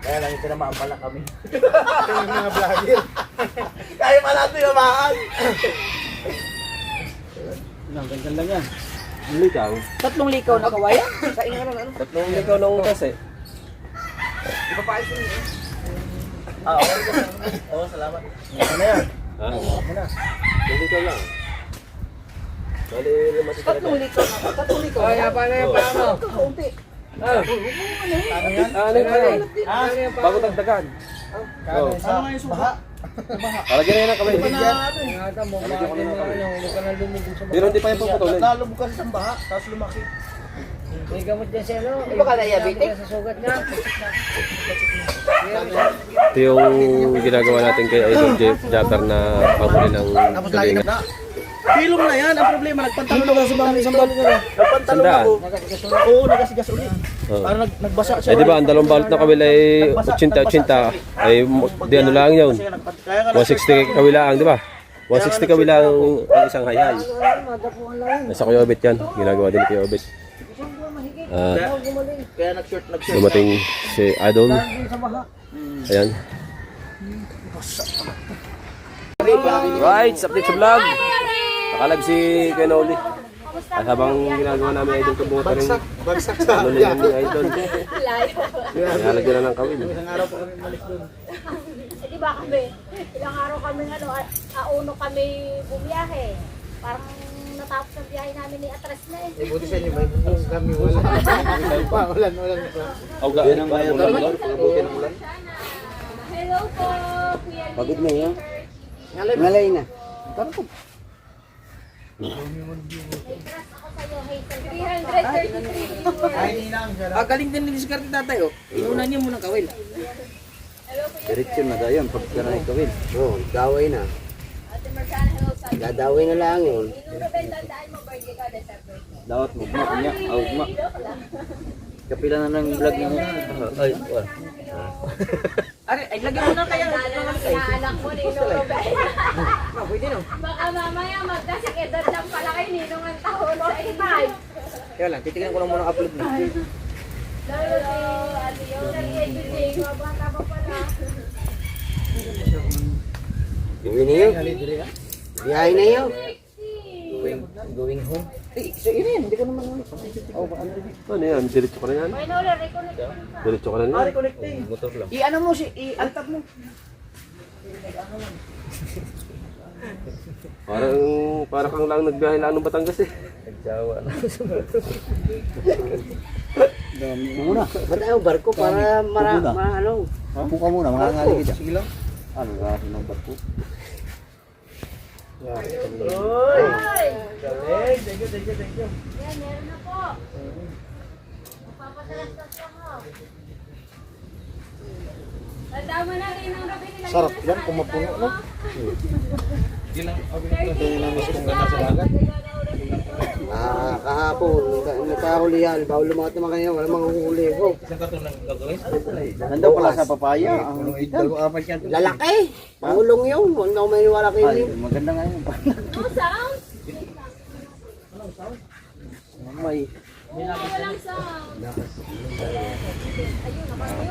Kaya lang yung tinamaan pala kami. yung mga vlogger. Kaya pala ito yung maaan. Ang ganda lang yan. Likaw. Tatlong likaw na kawaya? Sa inyo ano? 3,000 na utas eh. Ipapayos mo yun. Ah, okay. Oo, salamat. Ano yan? Ha? Likaw lang. Bali, lumati ka Tatlong likaw na. Tatlong likaw. Kaya paano yung paano? Kaunti. Ano yan? Ano yan? Bago tagdagan. Ano nga yung baha? Palagyan na yan ang kamay. Ingatan mo, bakit mo huwag ka na lumugod sa Pero hindi pa yung puputulin. Nalubog kasi sa baha, tapos lumaki. May gamot dyan siya, no? Di ba ka diabetic? Sa sugat niya. Ito yung ginagawa natin kay Idol Jeff Japper na panghuli ng Tapos lagi galingan. na. Pilong na yan, ang problema, nagpantalon ako sa bangin isang balot na. Nagpantalon Sandaan. ako. Oo, nagasigas ulit. Oo. Parang nagbasa siya. Eh di ba, ang dalawang balot na kabila ay 80-80 ay di ano lang yun. Kasi kaya nga 160 kawilaang, di ba? 160 kawilaang ang isang hayhay. Nasa Kuya Obet yan. Ginagawa din ni Kuya Obet. kaya nag-short. Dumating si Idol. Ayan. Right, update sa vlog. Nakalab si Kenoli. At habang ginagawa namin Idol kabuta rin. Bagsak sa Ano na yun ni Idol. Nalagyan na ng kawin. Isang araw pa kami malis doon. Eh, di ba kami, ilang araw kami, auno kami bumiyahe. Parang natapos ang biyahe namin ni Atras na eh. Eh, buti sa inyo, may bubong kami, wala. Ulan. Auga. Yan ang bayan ng ulan. Pagkabuti ng ulan. Hello po, Kuya Lee. Pagod na yan. Ngalay na. May crush ako sa'yo, Hazel. 333 Ay, ninang, Galing din ni Diskarte tatay, oh. Inunan niyo muna kawil. Hello, Kuya Diretso na tayo. Pagkara na ikawin. Oo, daway na. Ate Marcana, hello sa'yo. Dadaway na lang yun. Inong Ruben, tandaan mo, birthday ka, December. Dawat mo. Kanya. Augma. Joke lang. Kapila na ng vlog ng... Ay, wala. Ay, lagyan mo na kaya. Tandaan lang pinaanak mo ni Inong Ruben. Pwede no? Baka mamaya magkasing edad lang pala kay Ninong ang taon sa inay. Kaya lang, titignan ko lang muna upload na. Hello, Ate Yoda, editing. Mabata pa pala. Gawin na yun. Biyahe na yun. Going home. Eh, so yun yan, hindi ko naman ano. Oh, ba ano? Ano yan? Diretso ka na yan? May nola, reconnect mo na. Diretso ka na yan? Reconnecting. Motor lang. I-ano mo si, i-altap mo. Parang kang lang nagbiyahe lang ng Batangas eh. Nagjawa na. Muna. Ba't ayaw barko para ano? Upo ka muna, mga ngali kita. Sige lang. Ano nga ng barko? Uy! Galing! Thank you. Yan, meron na po. Magpapatalastas lang ako. Tanda mo na rin ang gabi nila. Sarap yan kung mapuno, no? Kahapon, nagkahulihan. Bawal lumakot naman kanina, wala mga huli ko. Nandun pala sa papaya. Ang Lalaki! Pangulong yun. Huwag na kumaniwala kayo Ay, yun. maganda nga yun. No sound? May Walang sound.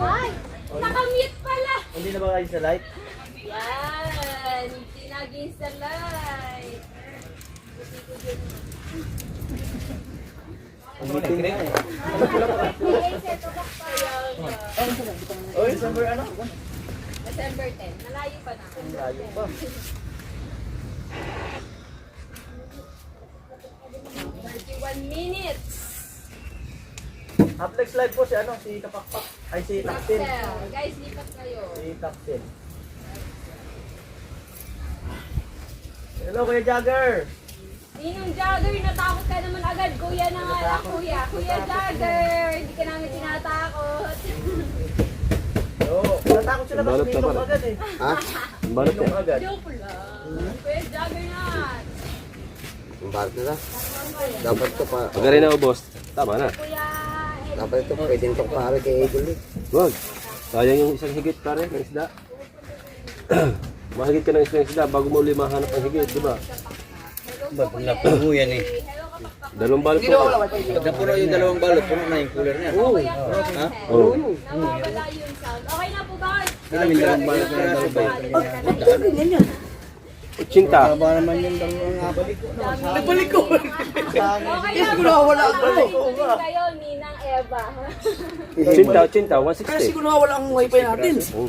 Ay! Nakamute pala! Hindi na ba kayo sa light? Yan! Tinagin sa light. meeting na eh. Uy, December ano? December 10. Nalayo pa na. Layo pa. 31 minutes. Uplex live po si ano, si Kapakpak. Ay, si Taksin. Axel, guys, lipat kayo. Si Taksin. Hello, Kuya Jagger. Ninong Jagger, natakot ka naman agad. Kuya na nga lang, kuya. Kuya Jagger, hindi ka namin tinatakot. Oo, natakot sila kasi Balot ka Ninong pala. agad eh. Ha? Balot Ninong eh. agad. Joke lang. Kuya Jagger na. Ang bakit na na? Dapat ito pa. Pagkarin na boss. Tama na. Kuya Ed. Dapat ito pwedeng itong pare kay Eagle eh. Wag. Sayang yung isang higit pare ng isda. Mahigit ka ng isda bago mo uli mahanap ang higit, di ba? Napuno yan eh. Hello, kapakpak. Dalawang balot po. Pag napuno yung dalawang balot, puno na yung cooler niya. Kuya Frozen. Oo. Nawawala yung sound. Okay na po ba? Kailan yung dalawang balot na nasabay? Utsinta. Taba naman yung dalawang abalik. Nagbalik ko. Okay na po. nawawala ako. Nagbalik kayo, Ninang Eva. Utsinta, 160. nawawala ang wifi natin. Oh.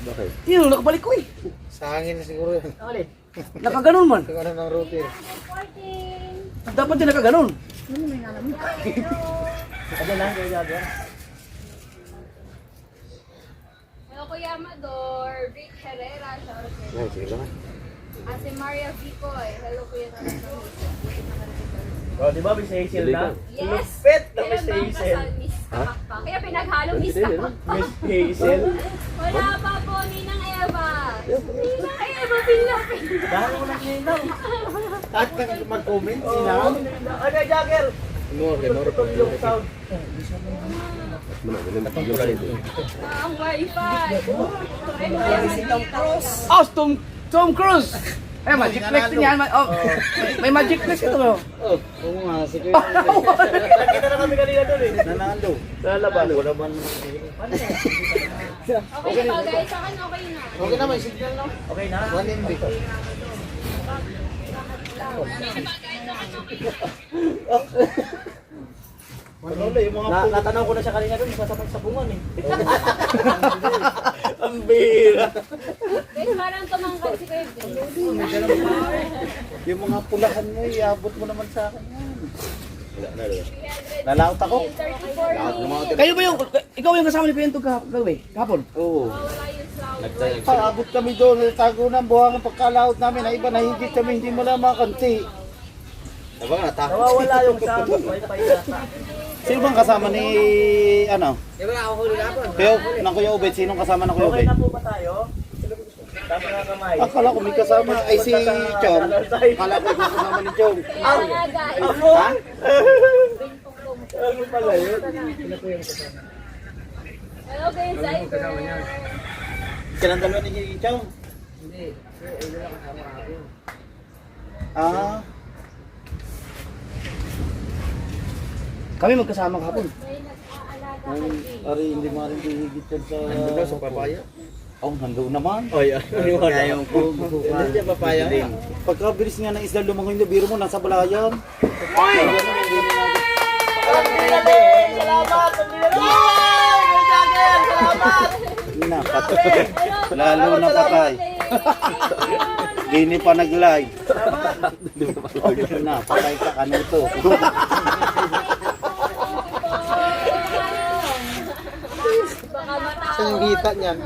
Bakit? Yun, nakabalik ko eh. Sa hangin na siguro yun. Nakaganon man. Siguro ng router. Reporting. Dapat din nakaganon. Ano lang, Kuya Jagger? Hello, Kuya Amador. Rick Herrera. Shout out Ay, kayo. sige lang. Si Maria Vicoy. Hello, Kuya Naman. Oh, di ba, Miss Hazel na? Yes! Lupit na Kaya Miss bang Hazel. kasal, Miss Kapakpak? Kaya pinaghalo Miss Kapakpak. Miss Hazel. Wala pa po, Ninang Eva. Ninang Eva, pinapin. Dahil mo ng Ninang. At mag-comment, Oo. sinang. Ano, Jagger? More Ito yung sound. Ang wifi. Ay, Kuya Cruz. Oh, Tom Cruise! Ay, magic flex din yan. Oh, may magic flex ito. Oh. Oo nga, sige. Nakita na kami kanina doon eh. Nanalo. Sa labas. Wala man. Okay na ba, guys? Sa akin, okay na. Okay na, may signal na. Okay na? 1 MB. Natanaw ko na siya kanina doon sa sabungan eh. Ang bira. Guys, parang tumangkad si Kuya Jun. Yung mga pulahan mo, iabot mo naman sa akin yan. Nalaot ako. 34 minutes. Kayo ba yung, ikaw yung kasama ni Pento kahapon? Oo. Wala yung sound. Paabot kami doon, tago ng buhangan pagkalaot namin, na iba nahigit kami, hindi mo lang makanti. Nawawala yung sound. Wi-Fi yata. Sino bang kasama ni, ano? Di ba ako huli kapon? Kuya, ng Kuya Ubed, sinong kasama ng Kuya Okay Ubed? na po ba tayo? Tama na kamay. Akala ko may kasama, ay si Chong. Akala ko may kasama ni Chong. Wala, guys. Ako? Ha? Ano pala yun? Hello, guys. Cyber. Silang dalawa ni Chong? Hindi. Wala lang kasama kapon. Ah, Kami magkasama kahapon. May nag-aalaga kay Jay. ari, hindi maaaring hihigit yan sa... Nandun daw sa papaya. Oh, nandun naman. Oh, yan. Kaya yung Hindi siya papaya. Pagkabilis nga ng isla lumangoy na biro mo, nasa balayan. Salamat! Kuya Jagger! Salamat! Na, patay. Lalo na patay. Ayun, Dini pa nag-live. Na, patay ka kanuto. Baka matao. Sa yung hita niyan.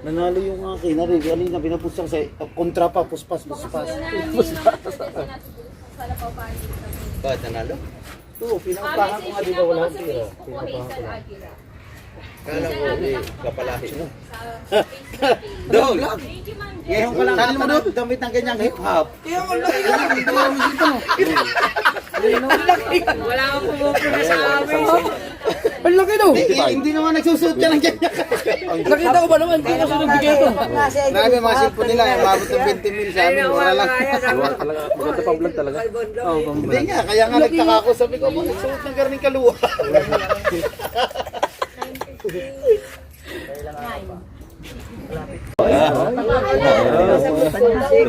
Nanalo yung akin. Nari, kanina pinapusang sa kontra pa, puspas. Bakit nanalo? Oo, pinaupahan ko nga di ba wala akong tira. Kala ko, kapalahi mo. Dog! Ngayon ko lang damit ng ganyang hip-hop. Kaya mo laki Wala akong pumupuna sa amin. Ang laki daw! Hindi naman nagsusuot ka ng ganyan. Nakita ko ba naman? Hindi na sinubigyan ko. Nabi mga cellphone nila, mabot ng 20 mil sa amin, wala lang. Maganda pang vlog talaga. Hindi nga, kaya nga nagtaka ako, sabi ko, bakit suot ng garning kaluwa?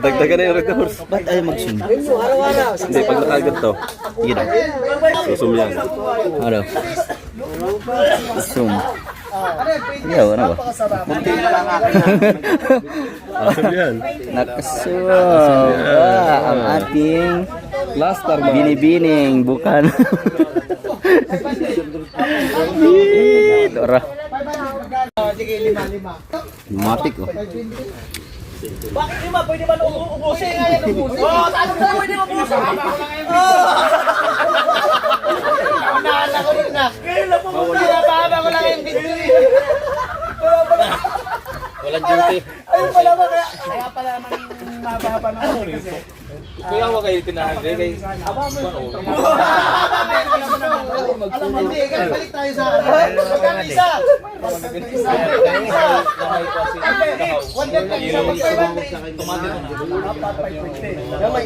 Dagdagan na yung red horse. Ba't ayaw mag-zoom? Hindi, pag nakagat to. Sige na. Susum yan. Ano? Zoom. Yaw, ano ba? Susum yan. Nakasuwa. Ang ating Last time. binibining bukan. Dora. Lumatik oh. Bakit di ba? Pwede ba ubusin? Oo, saan mo pwede ubusin? Naalala ko rin na. Ngayon lang pumunta. Pinapahaba ko lang yung video. Walang duty. Ayun pala ba? Kaya pala naman mababa na ako kasi. Kaya mo kayo tinahan. Alam mo, hindi. Balik tayo sa magkano isa?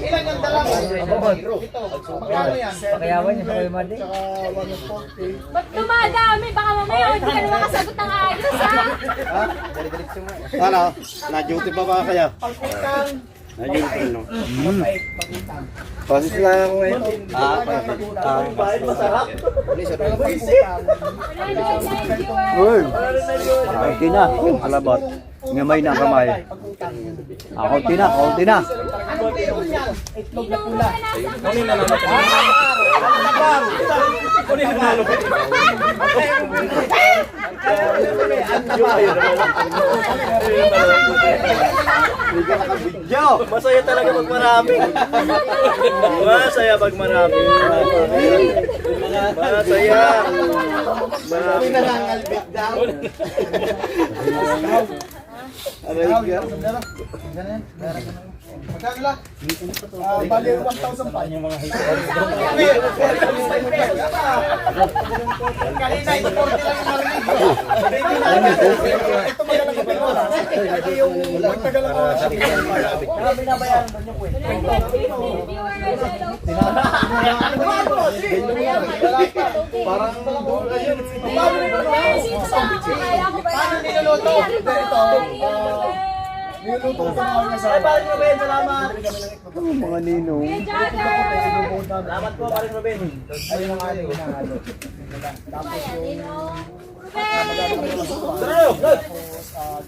Ilan yung dalawa? Ito, magkano yan? Pakayawan niya sa kayo, Madi. Ba't dumadami? Baka mamaya hindi ka na makasagot ng ayos, ha? Ano? Na-duty pa ba kaya? Na-duty no? Pasis lang ako ngayon. Bahit masarap. Uy. Kaunti na. Alabot. Ngamay na kamay. Kaunti na. Kaunti na. Itlog na pula. Masaya talaga pag marami. Masaya pag marami. Masaya. Marami na lang albit daw. Aray ka. Magkano lang? Bali 1,000 pa. Yung mga kanina ito 40 lang yung marinig. Ito magalang ka pero wala. Ito yung magtagalang ako. Kaya binabayaran doon yung kwento. Parang paano niluluto? Ito. Niluluto ko na ako sa Paring Ruben, salamat. Mga ninong. Salamat po, Paring Ruben. Ayun ang ating hinahalo. Tapos yung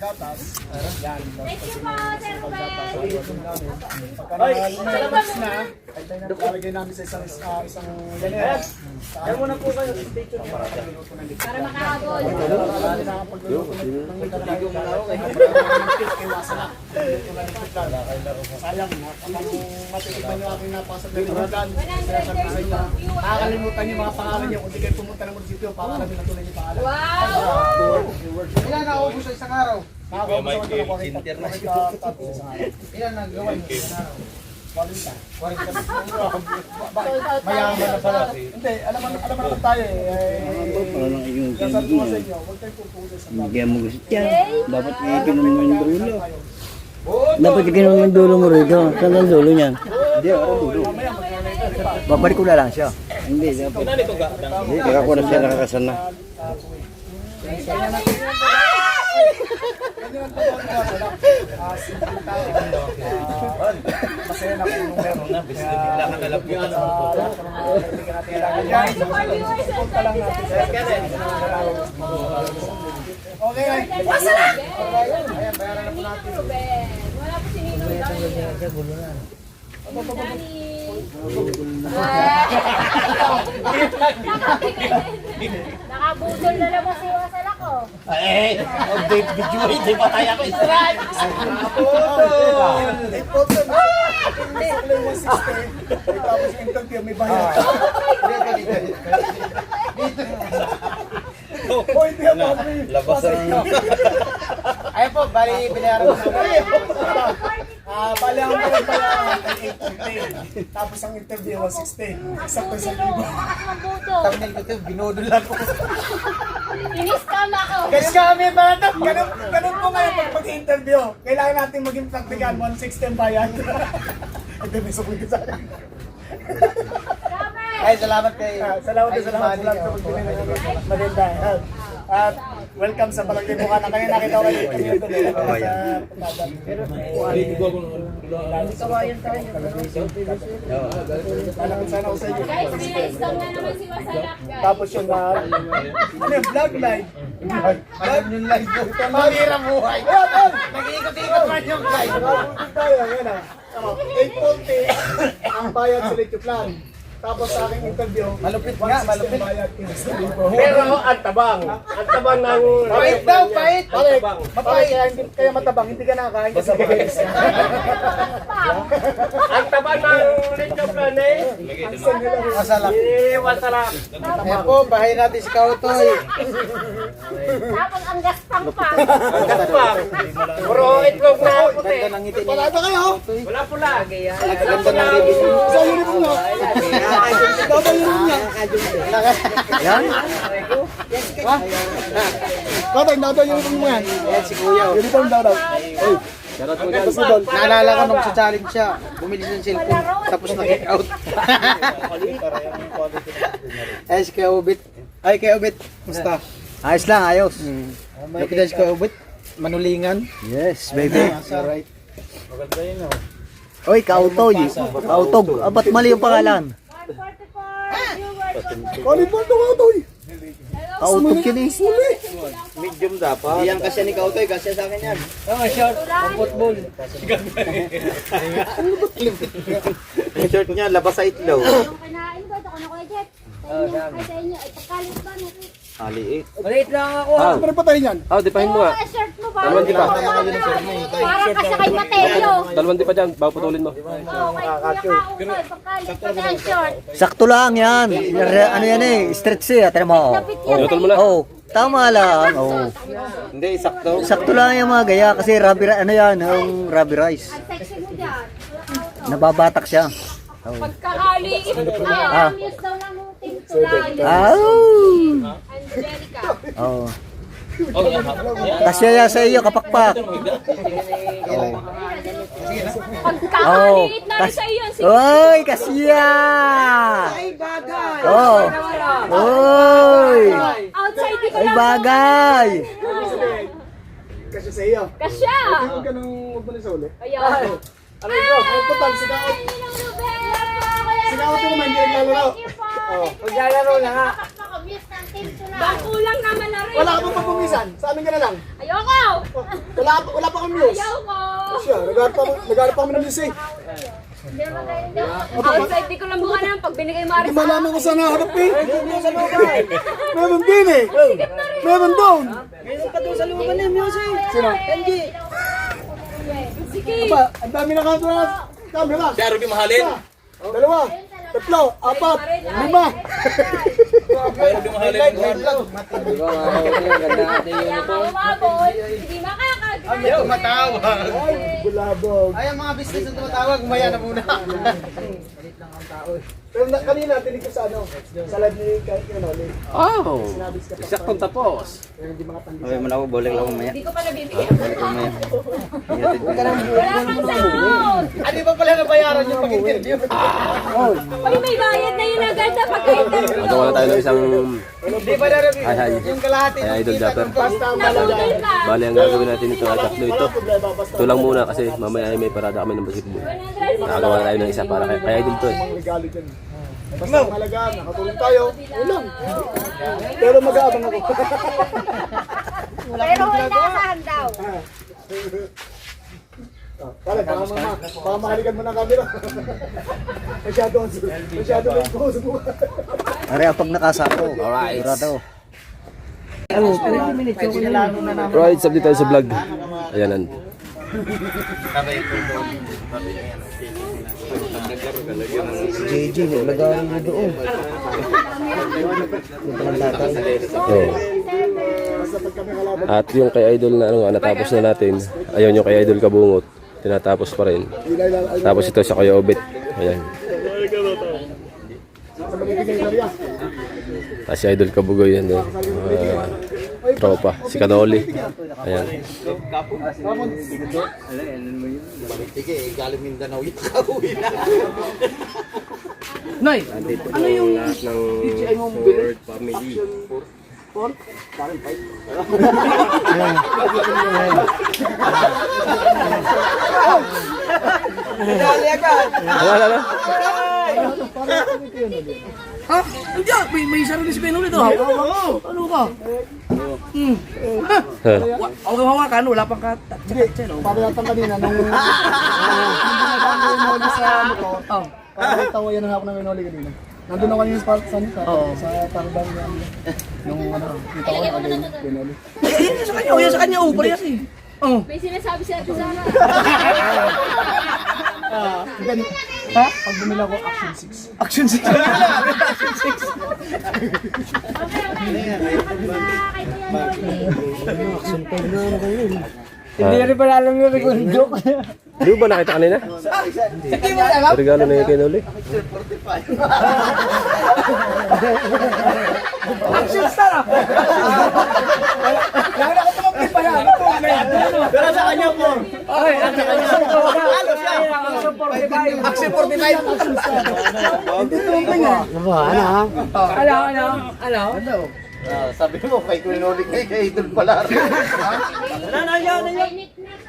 gatas. Yan. Thank you po, Sir Ruben. Ay, Pagkalabas na, ay tayo na lalagay namin sa isang ganyan. yan muna po kayo. Stay tuned. Para makakagol. Sayang, kapag matitignan nyo aking napasag na lumagan, 130 viewers. nakakalimutan yung mga pangalan nyo kung di kayo pumunta ng munisipyo para namin natuloy yung pangalan. Wow! Ilan nakaupo sa isang araw? Nakakaupo sa mga 40 isang araw. Ilan nagawa nyo sa isang araw? 40. 40. Mayaman na pala. Hindi, alam naman tayo Parang yung Kasal ko sa inyo, huwag tayo pupunta sa Hindi mo gusto yan. Dapat ikinom mo yung dulo. Dapat ikinom mo yung dulo mo rito. Saan ang dulo niyan? Hindi, ang dulo. Babalik ko na lang siya. Hindi, dapat. Hindi, kaya ko na siya nakakasal na. masaya na kung meron na. Bigla ka nalabutan ng Guys, for viewers and 37. Okay, Wasa na! Ayan, bayaran na po natin. Wala po Nakabudol na naman si Wasan ako. Video hindi pa tayo ako israel. Tapos interview, may bayad. Labas ang... Ayun po, bali binayaran ko sa bali ang pala ay 8:15. Tapos ang interview was 16. Sakto sa Sino? Nakabudol. Thumbnail ko ito, binodol ako. Inis-scam ako. Guys kami ba? Ganun po ngayon pag mag-interview. Kailangan natin maging practical. 160 ang bayad. Ito may sumunod sa akin. Ay, salamat kay... Salamat sa pagbili ng maganda. At welcome sa Barangay Bukana. Kaya nakita ko kayo dito. Kawayan tayo. Malapit sana ako sa inyo. Guys, inis-scam na naman si Wasalak, guys. Tapos yung vlog live. Vlog yung live. Mahirap buhay. Nag-iikot-ikot man yung live. Tayo, yan ah. 8:40 ang bayad sa Litio Plan. Tapos sa aking interview, malupit nga, malupit. Pero ang tabang ng... Pait daw, pait. Ang Mapait, kaya matabang, hindi ka nakakain kasi guys. Ang tabang ng Litio Plan eh. Masalak. Wasalak. Ayan po, bahay natin si Kautoy. Tapos ang gaspang pa. Ang gaspang. Puro itlog na puti. Ganda ng ngiti niya. Palado kayo. Wala pula. Ganda ng ngiti niya. Sa uniform mo. Ikaw ba uniform niya? Yan? Kautoy, nado uniform mo yan. Yan si Kuya. Uniform daw daw. Shoutout mo dyan. Naalala ko nung sa challenge siya, bumili ng cellphone, tapos na-kick out. Ay, si Kuya Ubit. Ay, Kuya Ubit. Musta? Ayos lang, ayos. Nakita si Kuya Ubit. Manulingan. Yes, baby. Alright. Oy, Kautoy. Kautog. Ba't mali yung pangalan? 144 viewers. Kalipon to Kautoy. Kautog yun eh. Medium dapat. Iyan kasi ni Kautoy, kasi sa akin yan. Football. Yung shirt niya, labas sa itlog. Yung kinain ko, ako na Kuya Jet. Sa inyo, ay sa inyo, ay pagkalit ba natin? Aliit. Maliit lang ako. Ah, Ano pa tayo yan? dipahin mo nga. Oo, shirt mo ba? Dalawang di pa. Parang kasi kay Mateo. Dalawang di pa dyan, bago putulin mo. Oo, kay Kuya Kausay, pagkalit pa ang short. Sakto lang yan. Ano yan eh, stretch eh. Tara mo. Napit yan. Yotol mo na. Oh, tama lang. Oh. Hindi, sakto. Sakto lang yung mga gaya kasi ano yan, yung rubber rice. Ang sexy mo dyan. Nababatak siya. Pagkakaliit Ah. ang news daw ng team tulad. Angelica. Oh. Kasya sa iyo, kapakpak. Pagkakaliit na rin sa iyo. Oy, kasya! Ay, bagay! Oh! Oy! Outside di ko Ay, lang. bagay! Kasi sa iyo. Kasya. Huwag ka nang magbalis sa uli. Ayan. Ano ito? Ang total, si Kautoy. Si Kautoy naman, hindi naglalaro. Maglalaro na nga. Bakulang naman na rin. Wala ka pang pagpumisan. Sa amin ka na lang. Ayoko. Wala pa kang news. Ayoko. Siya, nagharap pa kami ng news eh. Hindi naman kayo. Outside di ko lang buka na pag binigay mo Hindi malaman ko saan naharap eh. Meron din eh. Meron doon. Ngayon pa doon sa lumaban na yung music. Sino? Kenji. Sige. Aba, ang dami na kanto na camera. Kaya Ruby mahalin. Dalawa, tatlo, apat, lima. Kaya Ruby mahalin. Di ba mga ganda natin yung Kaya ka umabot. Hindi makakagawa. Tumatawa. Ay, bulabog. Ay, ang mga business na tumatawag, umaya na muna. Pero kanina, tinig ko sa ano, sa live ni kahit yun, Oli. Oh! Isaktong tapos. Pero hindi mga tandi. Okay, muna ako, bowling lang mamaya. Hindi ko pa nabibigyan. Balik ko mamaya. Wala pang sound. Ano ba pala nabayaran yung pag-interview? Uy, may bayad na yun agad na pagka-interview. Nagawa na tayo ng isang Di ba na-review? Hi. Yung kalahati Ay, ng Idol kita Dapper. ng pasta. Nabudol ka. Bali, ang gagawin natin ito ay tatlo ito. Ito lang muna kasi mamaya ay may parada kami ng basketball. Nakagawa na tayo ng isa para kay Idol to eh. Regalo dyan. Basta malaga, nakatulong tayo. Ulang. Pero mag-aabang ako. Pero may nasahan daw. Pare, baka mahalikan mo ng camera. Masyado may pose mo. Are, pag nakasako. Alright. Sigurado. Right, subdito tayo sa vlog. Ayan. JJ, lagarin mo doon. Oh. At yung kay Idol na natapos na natin. Ayun yung kay Idol Kabungot. Tinatapos pa rin. Tapos ito sa Kuya Obet. Ayan. Si Idol Kabugoy yan doon. Tropa. Si Kanoli. Ayan. Sige, galing Mindanao ito kauwi na. Nay, ano yung DJI mo Ford family. dali agad? Wala. Ha? Hindi, may sarili si Benol ito. Ano ka? Ako hawakan, wala pang kata. Para yatang kanina, nung Winoli sa motor, parang tawa yan ang hapon ng Winoli kanina. Nandun ako kanina sa Tarban yan. Nung kita ko na agad Winoli. Yan sa kanya, yan sa kanya. Oh, parehas eh. Oh. May sinasabi si Ate Zara. Ha? Pag bumila ko, Action 6. Action 6. Hindi rin pala alam yung joke. Di ba nakita kanina? Hindi mo alam? Regalo na yung kay Noli. Action star ah. Lalo na ko tumapit pa yan. Pero sa kanya po. Okay, sa kanya. Action 45. Hindi tumingin nga. Ano? Sabi mo, kay Winoli kay Idol pala.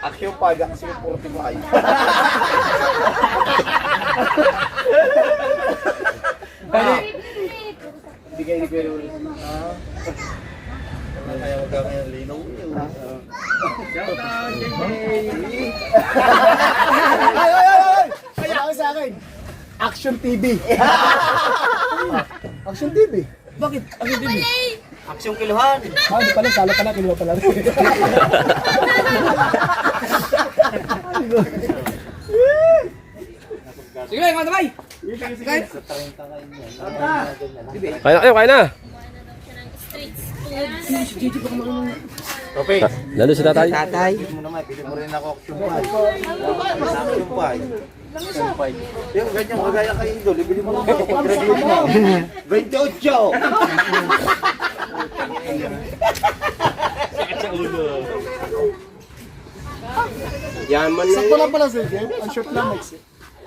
Action 5, Action 45. Hindi kayo ni Winoli. Kaya wag kami ng linaw. Kaya ako sa akin, Action TV. Action TV. Bakit? Action TV? Action kiluhan. Hindi pala, sala pala, kinuha pala. Sige lang, mga tamay. Kain na kayo, kain na. Okay. Lalo sa tatay. Pili mo naman, pili mo rin ako Action 5. Action 5. Yung ganyan, magaya kay Idol, ibili mo lang ako pag-graduate mo. 28! Yaman na Sakto lang pala sir, Jeff. Ang short lang, Max.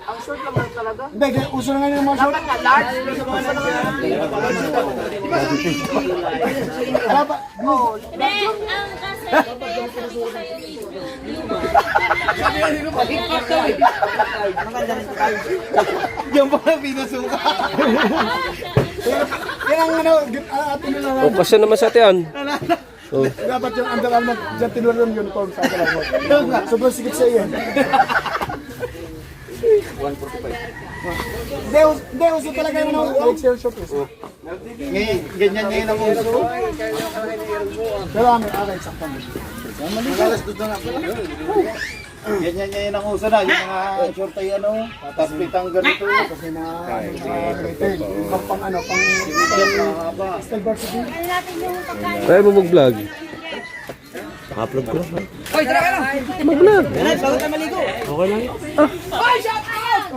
Ang short lang talaga. Hindi, uso na ngayon yung mga short. Large. Wala pa. Hindi, ang kasi Yung pala pinasuka. Yan ang atin nila. O, kasi naman sa atin. Oh. Dapat yung Under Armour, dyan tinuro yung uniform sa Under Armour. Sobrang sikip sa iyo. Hindi, uso talaga yung XL short. Ganyan ngayon ang uso. Pero ano, eksakto. Magalas doon na pala. Ganyan ngayon ang uso na. Yung mga short ay ano, tapos pitang ganito. Kasi mga retail. Pang ano, pang style varsity. ano natin yung pagkain. Kaya mo mag-vlog. Upload ko. Hoy, tara ka na. Mag-vlog. Bago tayo maligo. Okay lang. Hoy, shout out!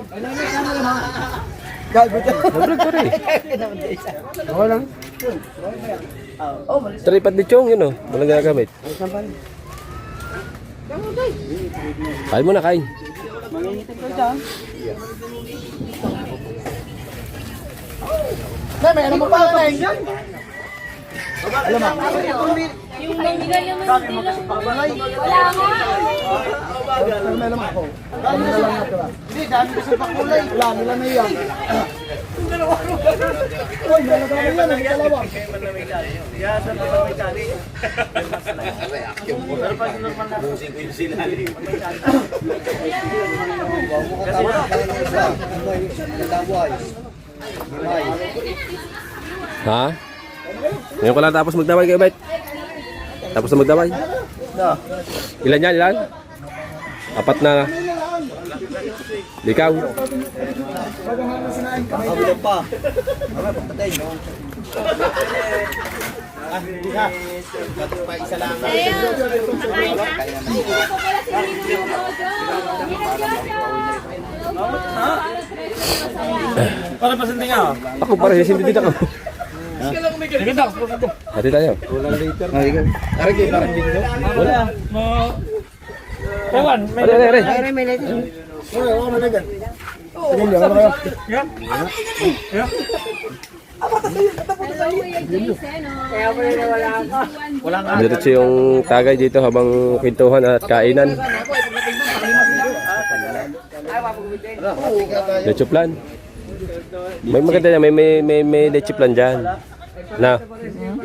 Mag-vlog ka rin. Okay lang. Tripod ni Chong yun o. Walang ginagamit. Kain mo na, kain. May ano mo pa na yan? Yung mamigay naman hindi lang. Wala nga. Pero may alam ako. Ano na lang natin. Hindi, dami ko sa pakulay. Wala nila na yan. Uy, talaga mo yan, ang dalawa. Kaya sa mga may tali. Busin ko yung silali. Ha? Ngayon ko lang tapos magdaway kayo, Bait. Tapos na magdaway. Ilan yan, ilan? 4 na. Likaw. Kabilang pa. Mga papatay. Pa isa lang. Para pasunti nga. Ako para hindi dito ako. Hati tayo. Ewan, Are. Diretso yung tagay dito habang kwentuhan at kainan. Leche plan. May maganda yan, may leche plan dyan. Na.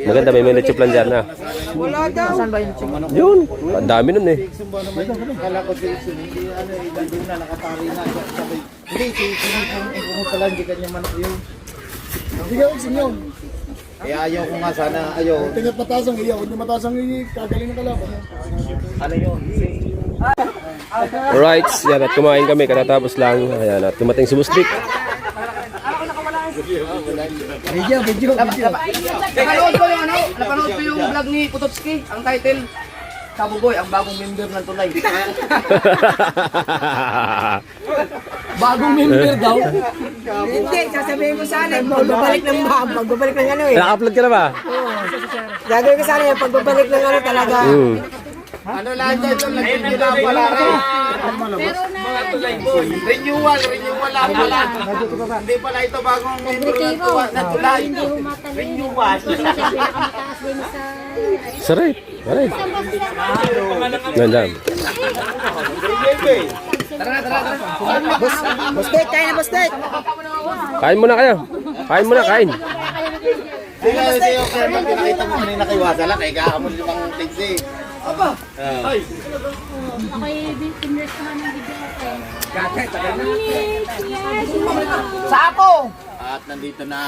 Maganda, may leche plan dyan na. Wala daw. Saan ba yung Yun, ang dami nun eh. Kala ko si hindi ilan na nakatali na. Hindi, kung pala hindi kanya manok yun. Hindi ka sinyon. Kaya ayaw ko nga sana, ayaw. Tingnan matasang iya, huwag niyo matasang kagaling ng kalaban. Ano yun? Alright, yan at kumain kami katatapos lang. Ayan at dumating si Bustik. Napanood ko yung napanood ko yung vlog ni Putowski, ang title, Kabuboy, ang bagong member ng tulay. Bagong member daw. Hindi, sasabihin ko sana yung pagbabalik ng pagbabalik ng ano eh. Naka-upload ka na ba? Gagawin ko sana yung pagbabalik ng ano talaga. Ano lang dyan, nag-renew na pala rin. Renewal lang pala. Hindi pala ito bagong member na tulay. Renewal. Saray. Aray. Ganda. Bustek, kaya na bustek. Kain muna kayo. Kain muna, kain. Hindi kasi yung kaya nakita mo kanina kay Wasala, kaya kakamon limang tigsi. Ako'y pinrest naman ng video ko. Sa ako! At nandito na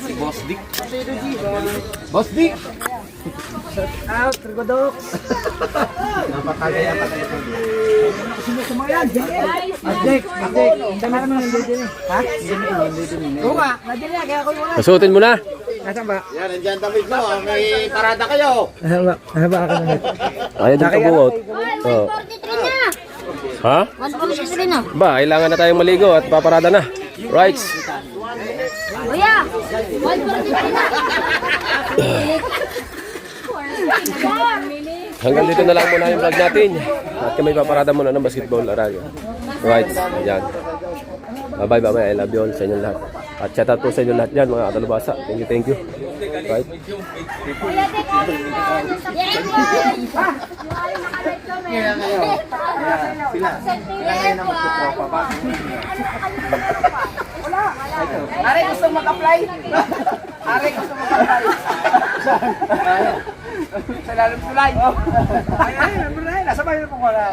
si Boss Dick. Boss Dick! Out, Trigodox. Napatagay ang patay. Sumayan, Jake. Jake. Dami naman nandito eh. Ha? Oo nga, madali na, kaya ako yung Pasuotin mo na. Nasaan ba? Yan, nandiyan damit mo. May parada kayo. Haba ako na. Ayaw din kabuot. Oh. 143 na. Ha? 143 na. Ba, kailangan na tayong maligo at paparada na. Right. Kuya, 143 na. Hanggang dito na lang muna yung vlog natin. At kami paparada muna ng basketball araga. Right. Ayan. Bye bye. I love you all sa inyo lahat. At shout out po sa inyo lahat dyan mga katalabasa. Thank you. Right. Kuya, Are, gusto mag-apply? Are, gusto mag-apply? Sa lalong tulay. Ay, nasa bayan mo wala.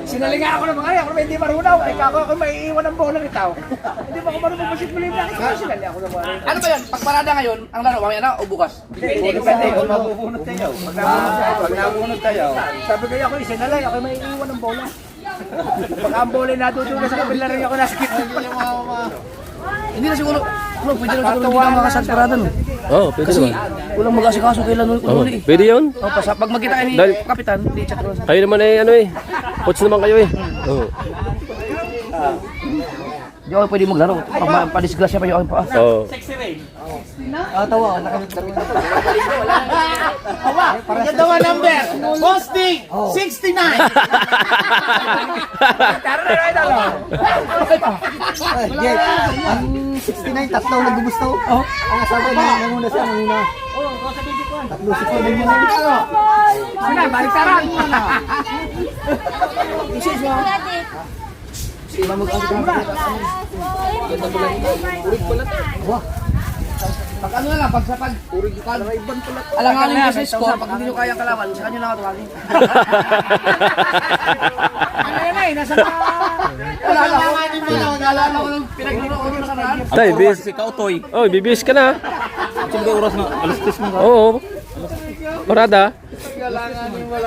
Sinalinga ako ng mga ako naman hindi marunong. Ay kako ako may iwan ng bola ng tao. Hindi ba ako marunong basketball yung laki? Sinali ako ng mga. Ano ba yun? Pagparada ngayon, ang laro, mamaya na o bukas? Depende kung mabubunot kayo. Pag nabunot kayo. Sabi ko ako, sinalay ako may iwan ng bola. Pag ang bola natutunan sa kabila rin ako nasa gitna. Hindi na siguro, pwede na siguro hindi na makasagparada no? Oh, pwede naman. Walang mag-asikaso kailan Oh, uli. pwede yun. O, pag magkita kayo ni Dahil- Kapitan, hindi chat ko sa... Kayo naman ay ano eh. Coach naman kayo eh. Oh. Hindi ako pwede maglaro. Pag padisgrasya pa yung aking paa. Oh. Yung dawa number. Boss Dick! 69! Ang 69, tatlo naggugusto. Ang asawa niya, nanguna siya, nanguna. Tatlo si Kuya nanguna. Sina, baliktaran. Pag ano na lang, pag alanganin nyo sa score, pag hindi nyo kayang kalaban, sa kanyo lang ako tawagin. Ano yan eh, nasa mga... Naalala ko nung pinaglaro ko nung nakaraan. Tay, bis. Oh, bibis ka na. oras na, alas 10 na. Oo. Parada.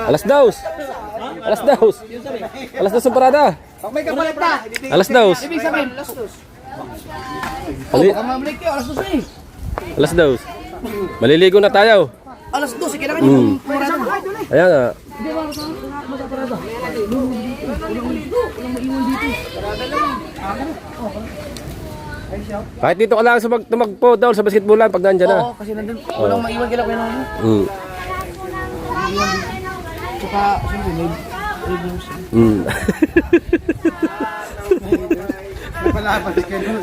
Alas daus. Alas daus. Alas daus ang parada. Pag may kapalit na, Alas daus. ibig sabihin, alas dos. Ali- Baka mabalik kayo, alas 12 eh. Alas daus. Maliligo na tayo. Alas 12, kailangan nyo yung mura na. Ayan nga. Kahit dito ka lang sa tumagpo daw sa basketballan pag nandyan na. Oo, kasi nandun, walang maiwan kailangan ko yun. Mm. Tsaka, siyempre, may reviews. Mm.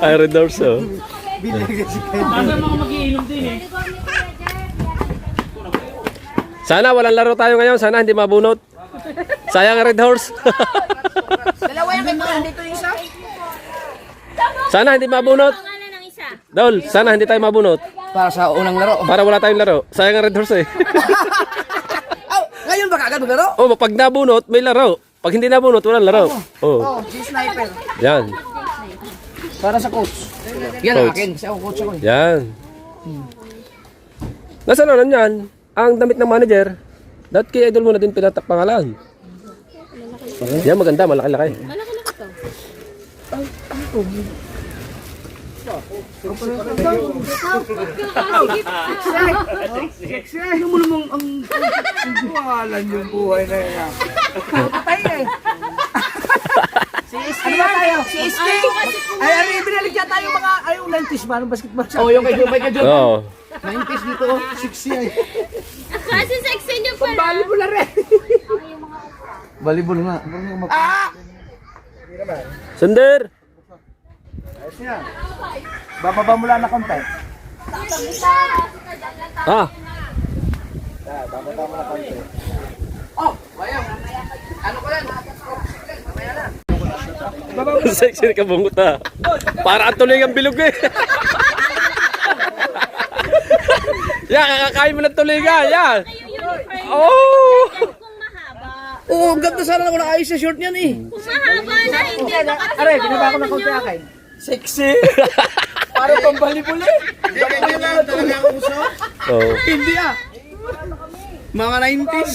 Iron Doors, oh. Sana walang laro tayo ngayon. Sana hindi mabunot. Sayang ang Red Horse. Dalawa yan kayo, nandito yung isa. Sana hindi mabunot. Pangalan ng isa. Dol, sana hindi tayo mabunot. Para sa unang laro. Para wala tayong laro. Sayang ang Red Horse eh. Oh, ngayon ba kagad maglaro? Oh, pag nabunot, may laro. Pag hindi nabunot, walang laro. Oh. Oh, si sniper. Yan. Para sa coach. Yan ang Coach. akin, kasi ako coach ako eh. Yan. Nasaan na yan? Ang damit ng manager. Dapat kay idol mo na din pinatak pangalan. Yan maganda, malaki-laki. Ano mo namang ang pangalan yung buhay na yan? Patay eh. Ano ba tayo? Si SK? Ay, ano yung binalik yata yung mga, ay yung 90s ba? Anong basketball? Oh, yung kay Joe. Oo. 90s dito, 60 ay. Kasi sexy niyo pala. Volleyball na rin. Volleyball nga. Sunder! Bababa mula na konti. Ah, Oh, bayang. Ano ko lang? Mamaya na. sexy ka bungot ah. Para ang tuloy ang bilog eh. Yan, kakakain mo ng tulingan. Yan. Oh! Kung mahaba. Oo, ang ganda sana ako nakaayos sa short niyan eh. Kung mahaba na hindi na kasi. Aray, binaba ko ng konti akin. Sexy. Para pang volleyball eh. Ganyan lang talaga ako gusto. Oh. Hindi ah. Mga 90s.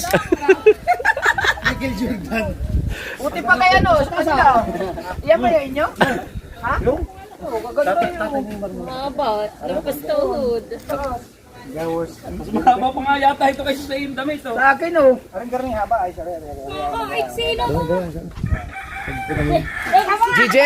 Michael Jordan. Buti pa kaya no, sa sila. Yan ba yung inyo? Ha? Yung? Oo, kaganda yung. Mahaba. Lampas tuhod. Mahaba pa nga yata ito kasi sa iyong damit oh. Sa akin oh. Aring garning haba ay sorry. Oh, eksino mo. GJ?